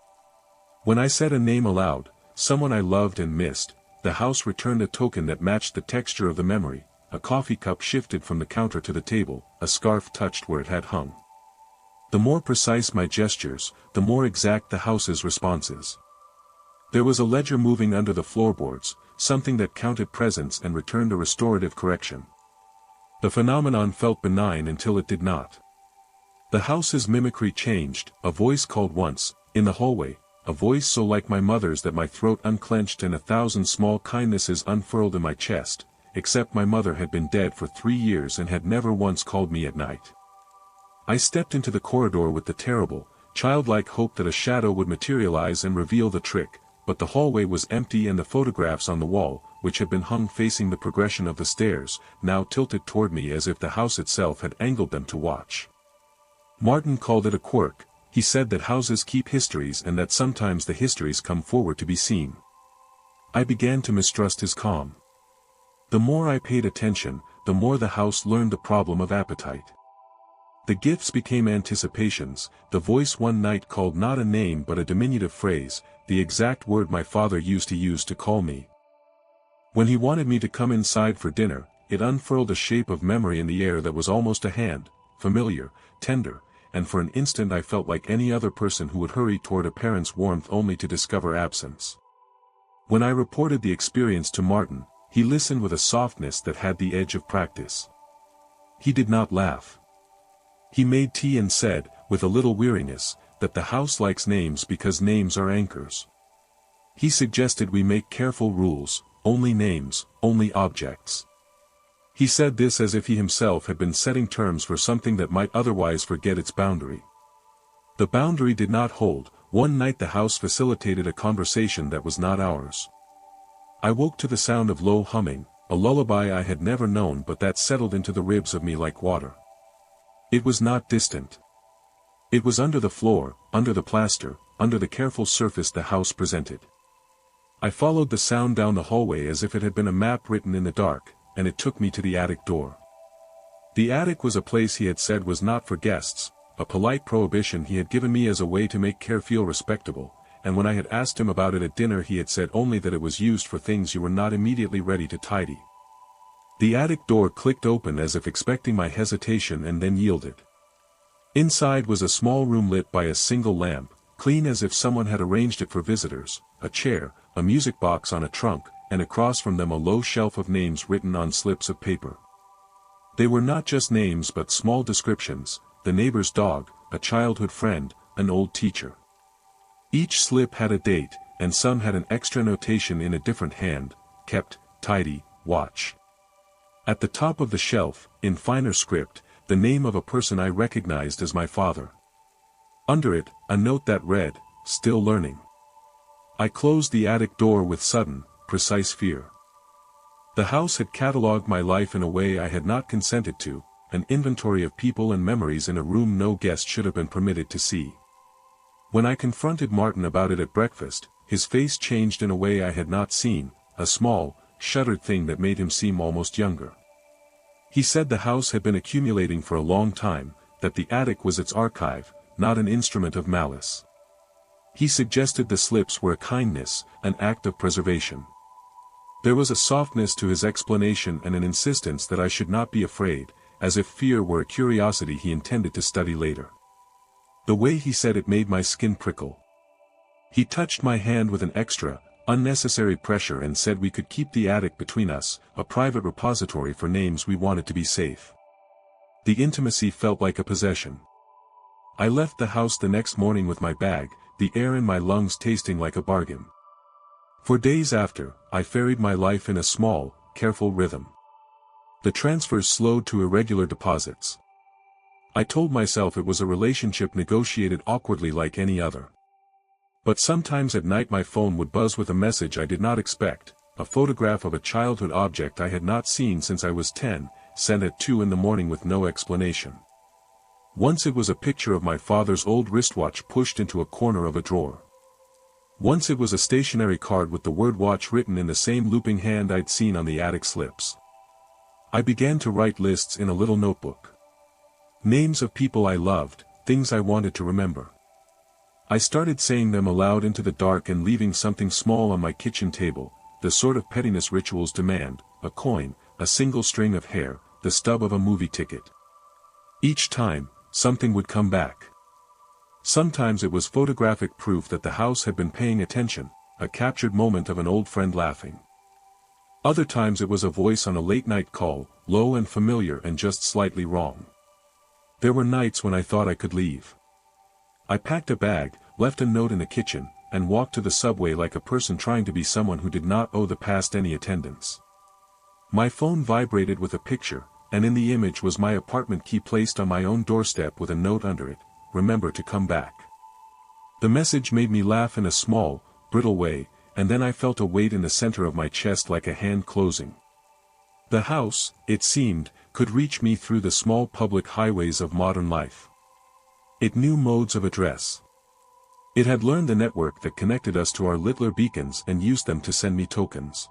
When I said a name aloud, someone I loved and missed, the house returned a token that matched the texture of the memory. A coffee cup shifted from the counter to the table, a scarf touched where it had hung. The more precise my gestures, the more exact the house's responses. There was a ledger moving under the floorboards, something that counted presence and returned a restorative correction. The phenomenon felt benign until it did not. The house's mimicry changed. A voice called once, in the hallway, a voice so like my mother's that my throat unclenched and 1,000 small kindnesses unfurled in my chest, except my mother had been dead for 3 years and had never once called me at night. I stepped into the corridor with the terrible, childlike hope that a shadow would materialize and reveal the trick, but the hallway was empty and the photographs on the wall, which had been hung facing the progression of the stairs, now tilted toward me as if the house itself had angled them to watch. Martin called it a quirk. He said that houses keep histories and that sometimes the histories come forward to be seen. I began to mistrust his calm. The more I paid attention, the more the house learned the problem of appetite. The gifts became anticipations. The voice one night called not a name but a diminutive phrase, the exact word my father used to call me. When he wanted me to come inside for dinner, it unfurled a shape of memory in the air that was almost a hand, familiar, tender, and for an instant I felt like any other person who would hurry toward a parent's warmth only to discover absence. When I reported the experience to Martin, he listened with a softness that had the edge of practice. He did not laugh. He made tea and said, with a little weariness, that the house likes names because names are anchors. He suggested we make careful rules, only names, only objects. He said this as if he himself had been setting terms for something that might otherwise forget its boundary. The boundary did not hold. One night the house facilitated a conversation that was not ours. I woke to the sound of low humming, a lullaby I had never known but that settled into the ribs of me like water. It was not distant. It was under the floor, under the plaster, under the careful surface the house presented. I followed the sound down the hallway as if it had been a map written in the dark, and it took me to the attic door. The attic was a place he had said was not for guests, a polite prohibition he had given me as a way to make care feel respectable, and when I had asked him about it at dinner he had said only that it was used for things you were not immediately ready to tidy. The attic door clicked open as if expecting my hesitation and then yielded. Inside was a small room lit by a single lamp, clean as if someone had arranged it for visitors, a chair, a music box on a trunk, and across from them a low shelf of names written on slips of paper. They were not just names but small descriptions, the neighbor's dog, a childhood friend, an old teacher. Each slip had a date, and some had an extra notation in a different hand, kept, tidy, watch. At the top of the shelf, in finer script, the name of a person I recognized as my father. Under it, a note that read, "Still learning." I closed the attic door with sudden, precise fear. The house had catalogued my life in a way I had not consented to, an inventory of people and memories in a room no guest should have been permitted to see. When I confronted Martin about it at breakfast, his face changed in a way I had not seen, a small, shuttered thing that made him seem almost younger. He said the house had been accumulating for a long time, that the attic was its archive, not an instrument of malice. He suggested the slips were a kindness, an act of preservation. There was a softness to his explanation and an insistence that I should not be afraid, as if fear were a curiosity he intended to study later. The way he said it made my skin prickle. He touched my hand with an extra, unnecessary pressure and said we could keep the attic between us, a private repository for names we wanted to be safe. The intimacy felt like a possession. I left the house the next morning with my bag, the air in my lungs tasting like a bargain. For days after, I ferried my life in a small, careful rhythm. The transfers slowed to irregular deposits. I told myself it was a relationship negotiated awkwardly like any other. But sometimes at night my phone would buzz with a message I did not expect, a photograph of a childhood object I had not seen since I was 10, sent at 2 in the morning with no explanation. Once it was a picture of my father's old wristwatch pushed into a corner of a drawer. Once it was a stationery card with the word watch written in the same looping hand I'd seen on the attic slips. I began to write lists in a little notebook. Names of people I loved, things I wanted to remember. I started saying them aloud into the dark and leaving something small on my kitchen table, the sort of pettiness rituals demand, a coin, a single string of hair, the stub of a movie ticket. Each time, something would come back. Sometimes it was photographic proof that the house had been paying attention, a captured moment of an old friend laughing. Other times it was a voice on a late-night call, low and familiar and just slightly wrong. There were nights when I thought I could leave. I packed a bag, left a note in the kitchen, and walked to the subway like a person trying to be someone who did not owe the past any attendance. My phone vibrated with a picture, and in the image was my apartment key placed on my own doorstep with a note under it, "Remember to come back." The message made me laugh in a small, brittle way, and then I felt a weight in the center of my chest like a hand closing. The house, it seemed, could reach me through the small public highways of modern life. It knew modes of address. It had learned the network that connected us to our littler beacons and used them to send me tokens.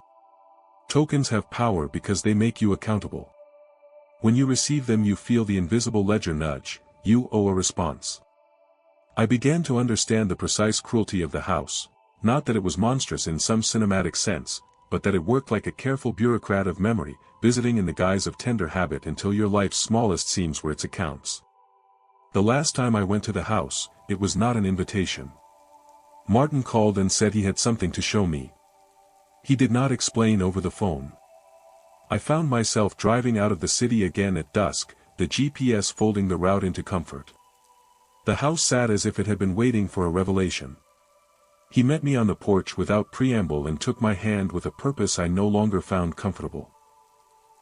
Tokens have power because they make you accountable. When you receive them you feel the invisible ledger nudge, you owe a response. I began to understand the precise cruelty of the house, not that it was monstrous in some cinematic sense, but that it worked like a careful bureaucrat of memory, visiting in the guise of tender habit until your life's smallest seams were its accounts. The last time I went to the house, it was not an invitation. Martin called and said he had something to show me. He did not explain over the phone. I found myself driving out of the city again at dusk, the GPS folding the route into comfort. The house sat as if it had been waiting for a revelation. He met me on the porch without preamble and took my hand with a purpose I no longer found comfortable.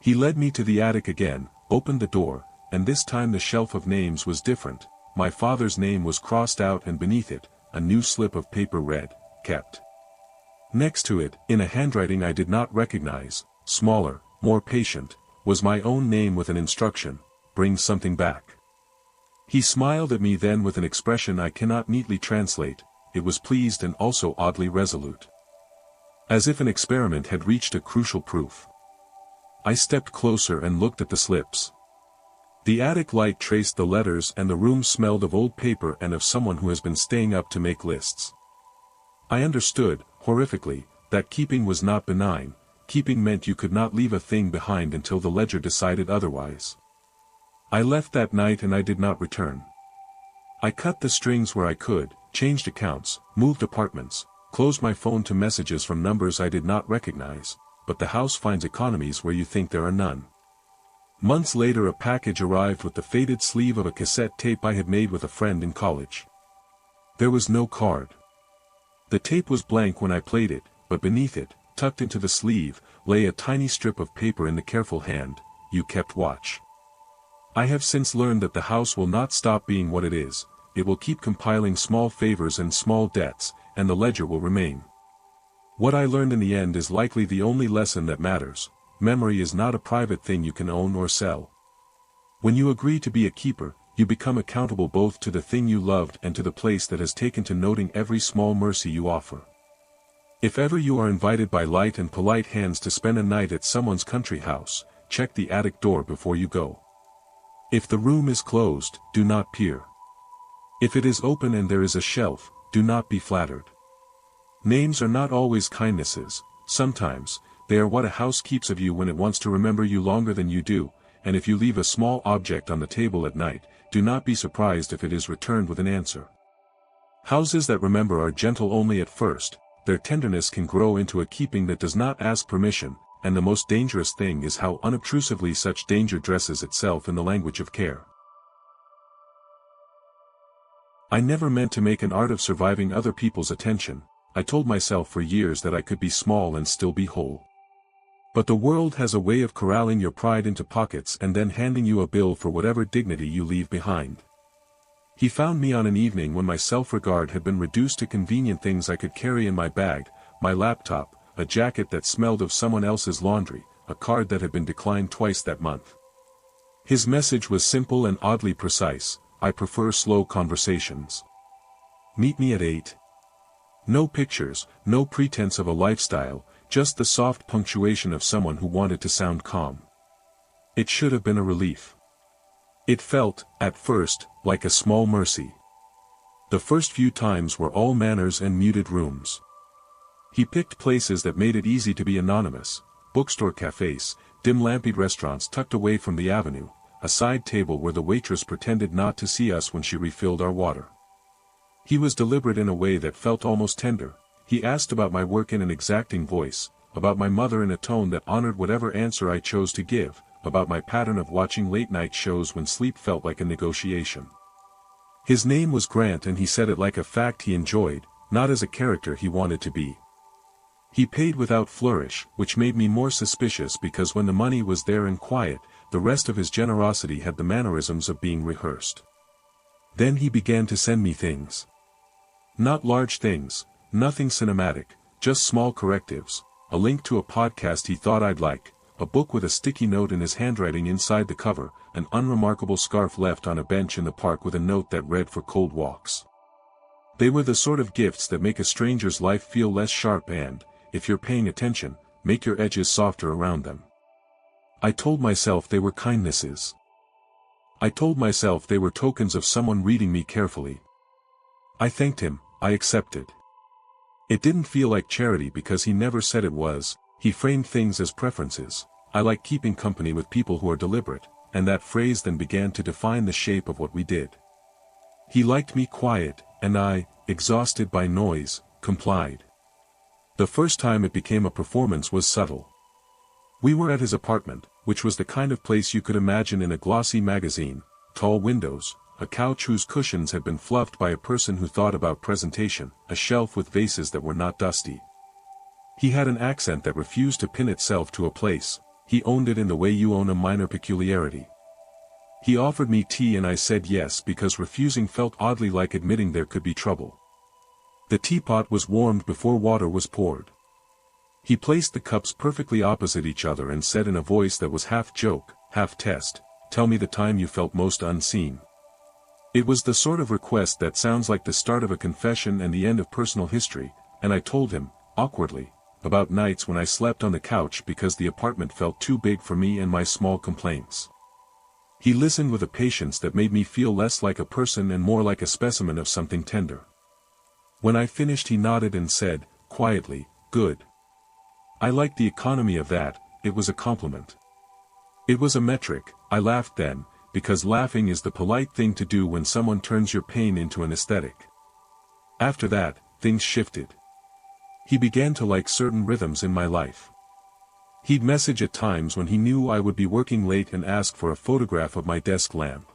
He led me to the attic again, opened the door, and this time the shelf of names was different. My father's name was crossed out and beneath it, a new slip of paper read, "Kept." Next to it, in a handwriting I did not recognize, smaller, more patient, was my own name with an instruction, "Bring something back." He smiled at me then with an expression I cannot neatly translate. It was pleased and also oddly resolute. As if an experiment had reached a crucial proof. I stepped closer and looked at the slips. The attic light traced the letters and the room smelled of old paper and of someone who has been staying up to make lists. I understood, horrifically, that keeping was not benign. Keeping meant you could not leave a thing behind until the ledger decided otherwise. I left that night and I did not return. I cut the strings where I could, changed accounts, moved apartments, closed my phone to messages from numbers I did not recognize, but the house finds economies where you think there are none. Months later a package arrived with the faded sleeve of a cassette tape I had made with a friend in college. There was no card. The tape was blank when I played it, but beneath it, tucked into the sleeve, lay a tiny strip of paper in the careful hand, "You kept watch." I have since learned that the house will not stop being what it is, it will keep compiling small favors and small debts, and the ledger will remain. What I learned in the end is likely the only lesson that matters. Memory is not a private thing you can own or sell. When you agree to be a keeper, you become accountable both to the thing you loved and to the place that has taken to noting every small mercy you offer. If ever you are invited by light and polite hands to spend a night at someone's country house, check the attic door before you go. If the room is closed, do not peer. If it is open and there is a shelf, do not be flattered. Names are not always kindnesses, sometimes, they are what a house keeps of you when it wants to remember you longer than you do, and if you leave a small object on the table at night, do not be surprised if it is returned with an answer. Houses that remember are gentle only at first, their tenderness can grow into a keeping that does not ask permission, and the most dangerous thing is how unobtrusively such danger dresses itself in the language of care. I never meant to make an art of surviving other people's attention. I told myself for years that I could be small and still be whole. But the world has a way of corralling your pride into pockets and then handing you a bill for whatever dignity you leave behind. He found me on an evening when my self-regard had been reduced to convenient things I could carry in my bag, my laptop, a jacket that smelled of someone else's laundry, a card that had been declined twice that month. His message was simple and oddly precise: I prefer slow conversations. Meet me at 8. No pictures, no pretense of a lifestyle, just the soft punctuation of someone who wanted to sound calm. It should have been a relief. It felt, at first, like a small mercy. The first few times were all manners and muted rooms. He picked places that made it easy to be anonymous: bookstore cafes, dim lampied restaurants tucked away from the avenue, a side table where the waitress pretended not to see us when she refilled our water. He was deliberate in a way that felt almost tender. He asked about my work in an exacting voice, about my mother in a tone that honored whatever answer I chose to give, about my pattern of watching late-night shows when sleep felt like a negotiation. His name was Grant and he said it like a fact he enjoyed, not as a character he wanted to be. He paid without flourish, which made me more suspicious because when the money was there and quiet, the rest of his generosity had the mannerisms of being rehearsed. Then he began to send me things. Not large things, nothing cinematic, just small correctives, a link to a podcast he thought I'd like, a book with a sticky note in his handwriting inside the cover, an unremarkable scarf left on a bench in the park with a note that read "For cold walks." They were the sort of gifts that make a stranger's life feel less sharp and, if you're paying attention, make your edges softer around them. I told myself they were kindnesses. I told myself they were tokens of someone reading me carefully. I thanked him, I accepted. It didn't feel like charity because he never said it was. He framed things as preferences. I like keeping company with people who are deliberate, and that phrase then began to define the shape of what we did. He liked me quiet, and I, exhausted by noise, complied. The first time it became a performance was subtle. We were at his apartment, which was the kind of place you could imagine in a glossy magazine: tall windows, a couch whose cushions had been fluffed by a person who thought about presentation, a shelf with vases that were not dusty. He had an accent that refused to pin itself to a place. He owned it in the way you own a minor peculiarity. He offered me tea and I said yes because refusing felt oddly like admitting there could be trouble. The teapot was warmed before water was poured. He placed the cups perfectly opposite each other and said in a voice that was half joke, half test, "Tell me the time you felt most unseen." It was the sort of request that sounds like the start of a confession and the end of personal history, and I told him, awkwardly, about nights when I slept on the couch because the apartment felt too big for me and my small complaints. He listened with a patience that made me feel less like a person and more like a specimen of something tender. When I finished he nodded and said, quietly, "Good." I liked the economy of that. It was a compliment. It was a metric. I laughed then, because laughing is the polite thing to do when someone turns your pain into an aesthetic. After that, things shifted. He began to like certain rhythms in my life. He'd message at times when he knew I would be working late and ask for a photograph of my desk lamp.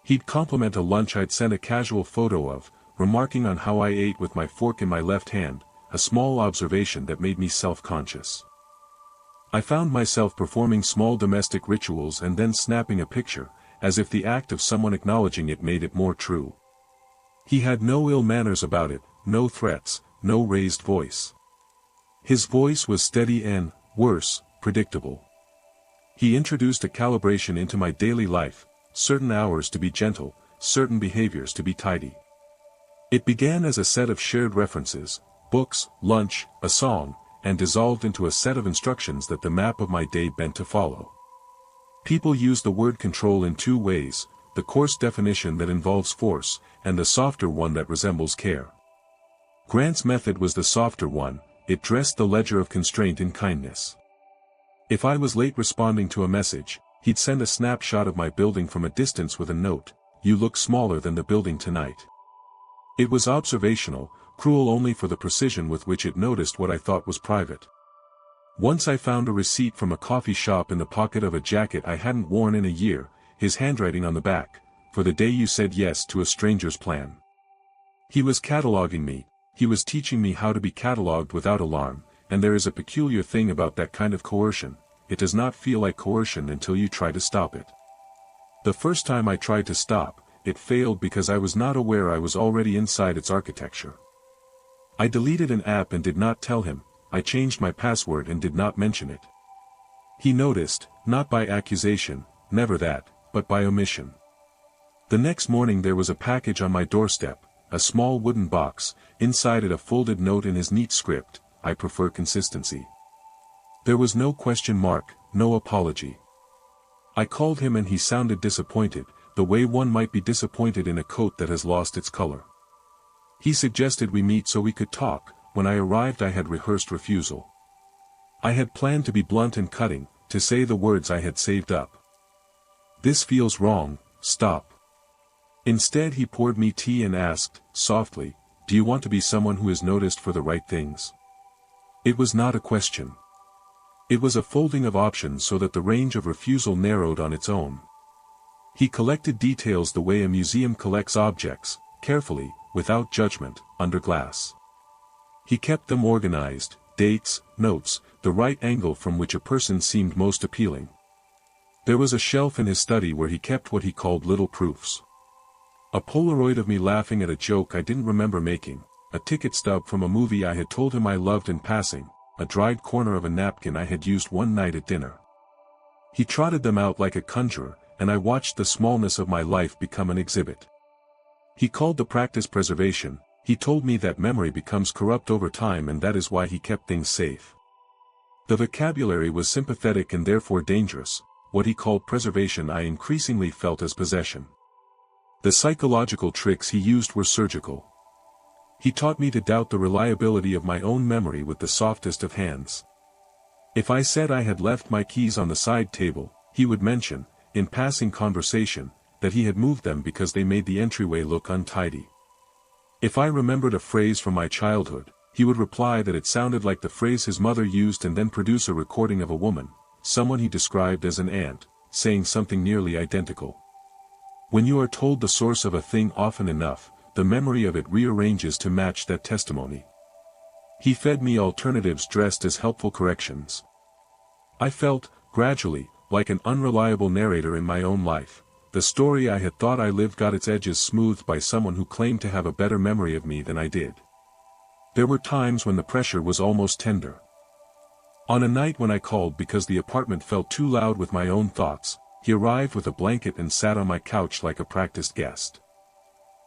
He'd compliment a lunch I'd sent a casual photo of, remarking on how I ate with my fork in my left hand, a small observation that made me self-conscious. I found myself performing small domestic rituals and then snapping a picture, as if the act of someone acknowledging it made it more true. He had no ill manners about it, no threats, no raised voice. His voice was steady and, worse, predictable. He introduced a calibration into my daily life, certain hours to be gentle, certain behaviors to be tidy. It began as a set of shared references, books, lunch, a song, and dissolved into a set of instructions that the map of my day bent to follow. People use the word control in two ways: the coarse definition that involves force, and the softer one that resembles care. Grant's method was the softer one. It dressed the ledger of constraint in kindness. If I was late responding to a message, he'd send a snapshot of my building from a distance with a note: "You look smaller than the building tonight." It was observational, cruel only for the precision with which it noticed what I thought was private. Once I found a receipt from a coffee shop in the pocket of a jacket I hadn't worn in a year, his handwriting on the back: "For the day you said yes to a stranger's plan." He was cataloging me. He was teaching me how to be catalogued without alarm, and there is a peculiar thing about that kind of coercion: it does not feel like coercion until you try to stop it. The first time I tried to stop, it failed because I was not aware I was already inside its architecture. I deleted an app and did not tell him. I changed my password and did not mention it. He noticed, not by accusation, never that, but by omission. The next morning there was a package on my doorstep, a small wooden box, inside it a folded note in his neat script: "I prefer consistency." There was no question mark, no apology. I called him and he sounded disappointed, the way one might be disappointed in a coat that has lost its color. He suggested we meet so we could talk. When I arrived I had rehearsed refusal. I had planned to be blunt and cutting, to say the words I had saved up. "This feels wrong, stop." Instead he poured me tea and asked, softly, "Do you want to be someone who is noticed for the right things?" It was not a question. It was a folding of options so that the range of refusal narrowed on its own. He collected details the way a museum collects objects, carefully, without judgment, under glass. He kept them organized: dates, notes, the right angle from which a person seemed most appealing. There was a shelf in his study where he kept what he called little proofs. A Polaroid of me laughing at a joke I didn't remember making, a ticket stub from a movie I had told him I loved in passing, a dried corner of a napkin I had used one night at dinner. He trotted them out like a conjurer, and I watched the smallness of my life become an exhibit. He called the practice preservation. He told me that memory becomes corrupt over time, and that is why he kept things safe. The vocabulary was sympathetic and therefore dangerous. What he called preservation I increasingly felt as possession. The psychological tricks he used were surgical. He taught me to doubt the reliability of my own memory with the softest of hands. If I said I had left my keys on the side table, he would mention, in passing conversation, that he had moved them because they made the entryway look untidy. If I remembered a phrase from my childhood, he would reply that it sounded like the phrase his mother used, and then produce a recording of a woman, someone he described as an aunt, saying something nearly identical. When you are told the source of a thing often enough, the memory of it rearranges to match that testimony. He fed me alternatives dressed as helpful corrections. I felt, gradually, like an unreliable narrator in my own life. The story I had thought I lived got its edges smoothed by someone who claimed to have a better memory of me than I did. There were times when the pressure was almost tender. On a night when I called because the apartment felt too loud with my own thoughts, he arrived with a blanket and sat on my couch like a practiced guest.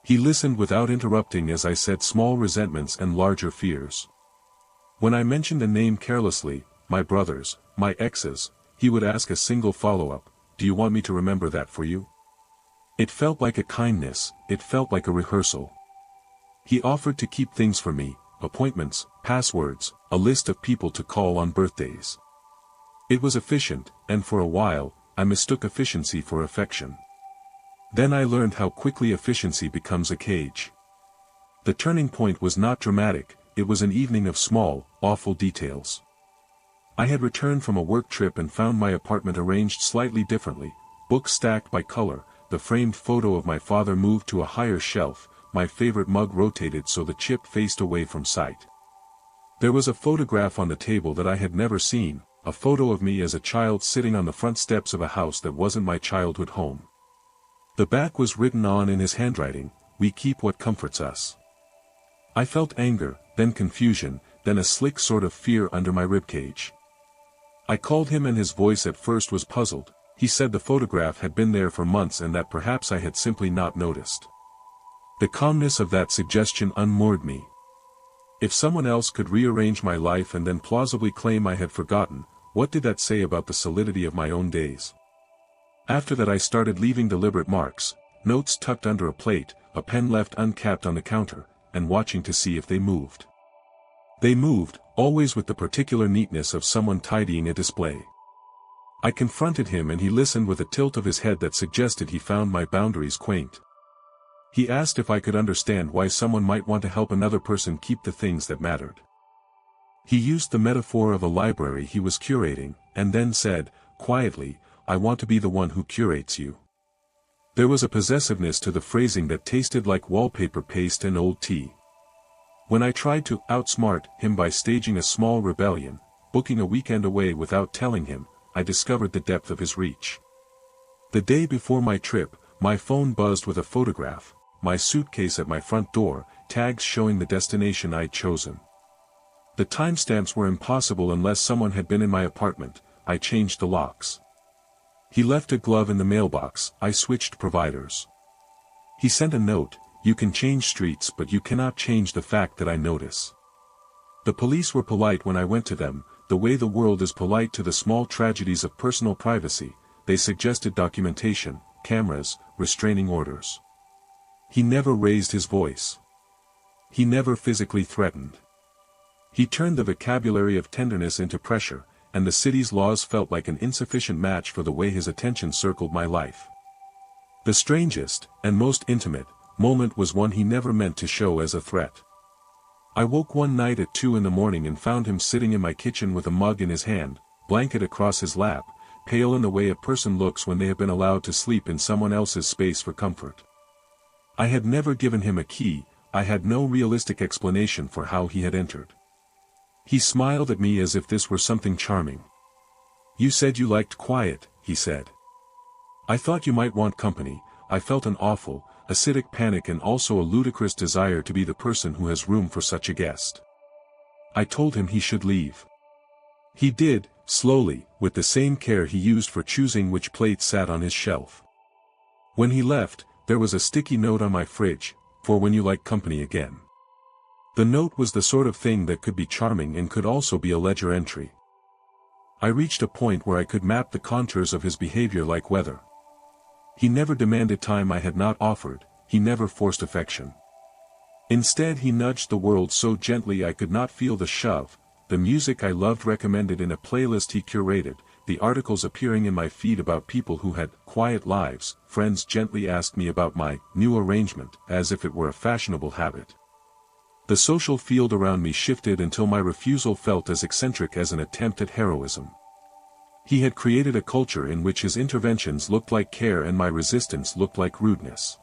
He listened without interrupting as I said small resentments and larger fears. When I mentioned a name carelessly, my brother's, my ex's, he would ask a single follow-up, "Do you want me to remember that for you?" It felt like a kindness, it felt like a rehearsal. He offered to keep things for me, appointments, passwords, a list of people to call on birthdays. It was efficient, and for a while, I mistook efficiency for affection. Then I learned how quickly efficiency becomes a cage. The turning point was not dramatic, it was an evening of small, awful details. I had returned from a work trip and found my apartment arranged slightly differently, books stacked by color, the framed photo of my father moved to a higher shelf, my favorite mug rotated so the chip faced away from sight. There was a photograph on the table that I had never seen, a photo of me as a child sitting on the front steps of a house that wasn't my childhood home. The back was written on in his handwriting, "We keep what comforts us." I felt anger, then confusion, then a slick sort of fear under my ribcage. I called him and his voice at first was puzzled. He said the photograph had been there for months and that perhaps I had simply not noticed. The calmness of that suggestion unmoored me. If someone else could rearrange my life and then plausibly claim I had forgotten, what did that say about the solidity of my own days? After that I started leaving deliberate marks, notes tucked under a plate, a pen left uncapped on the counter, and watching to see if they moved. They moved, always with the particular neatness of someone tidying a display. I confronted him and he listened with a tilt of his head that suggested he found my boundaries quaint. He asked if I could understand why someone might want to help another person keep the things that mattered. He used the metaphor of a library he was curating, and then said, quietly, "I want to be the one who curates you." There was a possessiveness to the phrasing that tasted like wallpaper paste and old tea. When I tried to outsmart him by staging a small rebellion, booking a weekend away without telling him, I discovered the depth of his reach. The day before my trip, my phone buzzed with a photograph, my suitcase at my front door, tags showing the destination I'd chosen. The timestamps were impossible unless someone had been in my apartment. I changed the locks. He left a glove in the mailbox. I switched providers. He sent a note, "You can change streets but you cannot change the fact that I notice." The police were polite when I went to them, the way the world is polite to the small tragedies of personal privacy. They suggested documentation, cameras, restraining orders. He never raised his voice. He never physically threatened. He turned the vocabulary of tenderness into pressure, and the city's laws felt like an insufficient match for the way his attention circled my life. The strangest, and most intimate, moment was one he never meant to show as a threat. I woke one night at 2 in the morning and found him sitting in my kitchen with a mug in his hand, blanket across his lap, pale in the way a person looks when they have been allowed to sleep in someone else's space for comfort. I had never given him a key, I had no realistic explanation for how he had entered. He smiled at me as if this were something charming. "You said you liked quiet," he said. "I thought you might want company." I felt an awful, acidic panic and also a ludicrous desire to be the person who has room for such a guest. I told him he should leave. He did, slowly, with the same care he used for choosing which plate sat on his shelf. When he left, there was a sticky note on my fridge, for when you like company again. The note was the sort of thing that could be charming and could also be a ledger entry. I reached a point where I could map the contours of his behavior like weather. He never demanded time I had not offered, he never forced affection. Instead he nudged the world so gently I could not feel the shove, the music I loved recommended in a playlist he curated, the articles appearing in my feed about people who had quiet lives, friends gently asked me about my new arrangement, as if it were a fashionable habit. The social field around me shifted until my refusal felt as eccentric as an attempt at heroism. He had created a culture in which his interventions looked like care and my resistance looked like rudeness.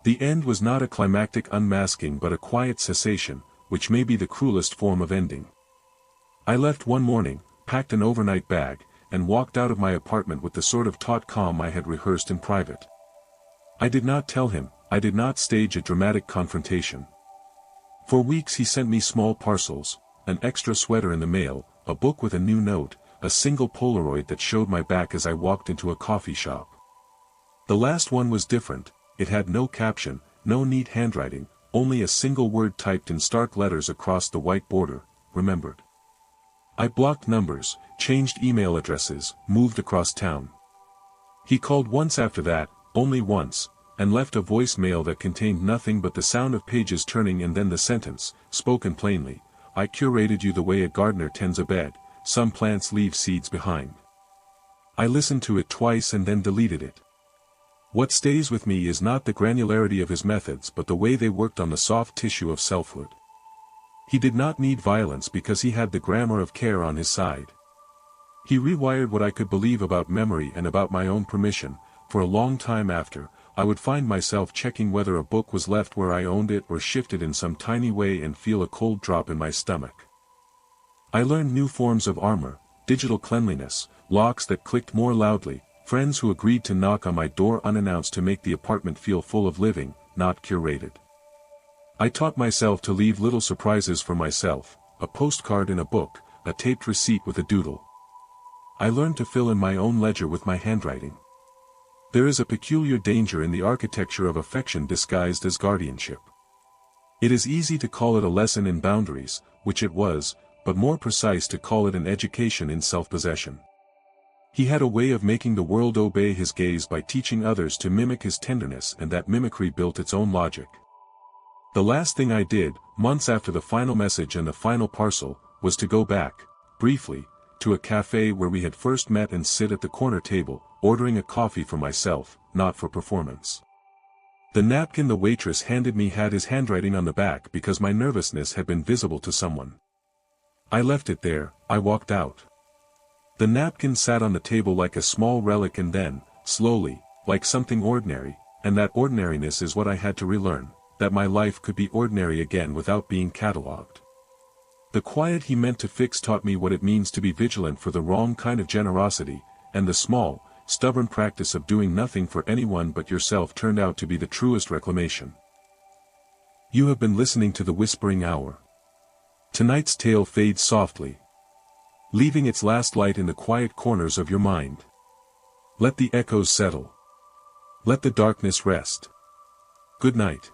The end was not a climactic unmasking but a quiet cessation, which may be the cruelest form of ending. I left one morning, packed an overnight bag, and walked out of my apartment with the sort of taut calm I had rehearsed in private. I did not tell him, I did not stage a dramatic confrontation. For weeks he sent me small parcels, an extra sweater in the mail, a book with a new note, a single Polaroid that showed my back as I walked into a coffee shop. The last one was different, it had no caption, no neat handwriting, only a single word typed in stark letters across the white border, remembered. I blocked numbers, changed email addresses, moved across town. He called once after that, only once, and left a voicemail that contained nothing but the sound of pages turning and then the sentence, spoken plainly, I curated you the way a gardener tends a bed, some plants leave seeds behind. I listened to it twice and then deleted it. What stays with me is not the granularity of his methods but the way they worked on the soft tissue of selfhood. He did not need violence because he had the grammar of care on his side. He rewired what I could believe about memory and about my own permission. For a long time after, I would find myself checking whether a book was left where I owned it or shifted in some tiny way and feel a cold drop in my stomach. I learned new forms of armor, digital cleanliness, locks that clicked more loudly, friends who agreed to knock on my door unannounced to make the apartment feel full of living, not curated. I taught myself to leave little surprises for myself, a postcard in a book, a taped receipt with a doodle. I learned to fill in my own ledger with my handwriting. There is a peculiar danger in the architecture of affection disguised as guardianship. It is easy to call it a lesson in boundaries, which it was, but more precise to call it an education in self-possession. He had a way of making the world obey his gaze by teaching others to mimic his tenderness, and that mimicry built its own logic. The last thing I did, months after the final message and the final parcel, was to go back, briefly, to a cafe where we had first met and sit at the corner table, ordering a coffee for myself, not for performance. The napkin the waitress handed me had his handwriting on the back because my nervousness had been visible to someone. I left it there, I walked out. The napkin sat on the table like a small relic and then, slowly, like something ordinary, and that ordinariness is what I had to relearn, that my life could be ordinary again without being catalogued. The quiet he meant to fix taught me what it means to be vigilant for the wrong kind of generosity, and the small, stubborn practice of doing nothing for anyone but yourself turned out to be the truest reclamation. You have been listening to The Whispering Hour. Tonight's tale fades softly, leaving its last light in the quiet corners of your mind. Let the echoes settle. Let the darkness rest. Good night.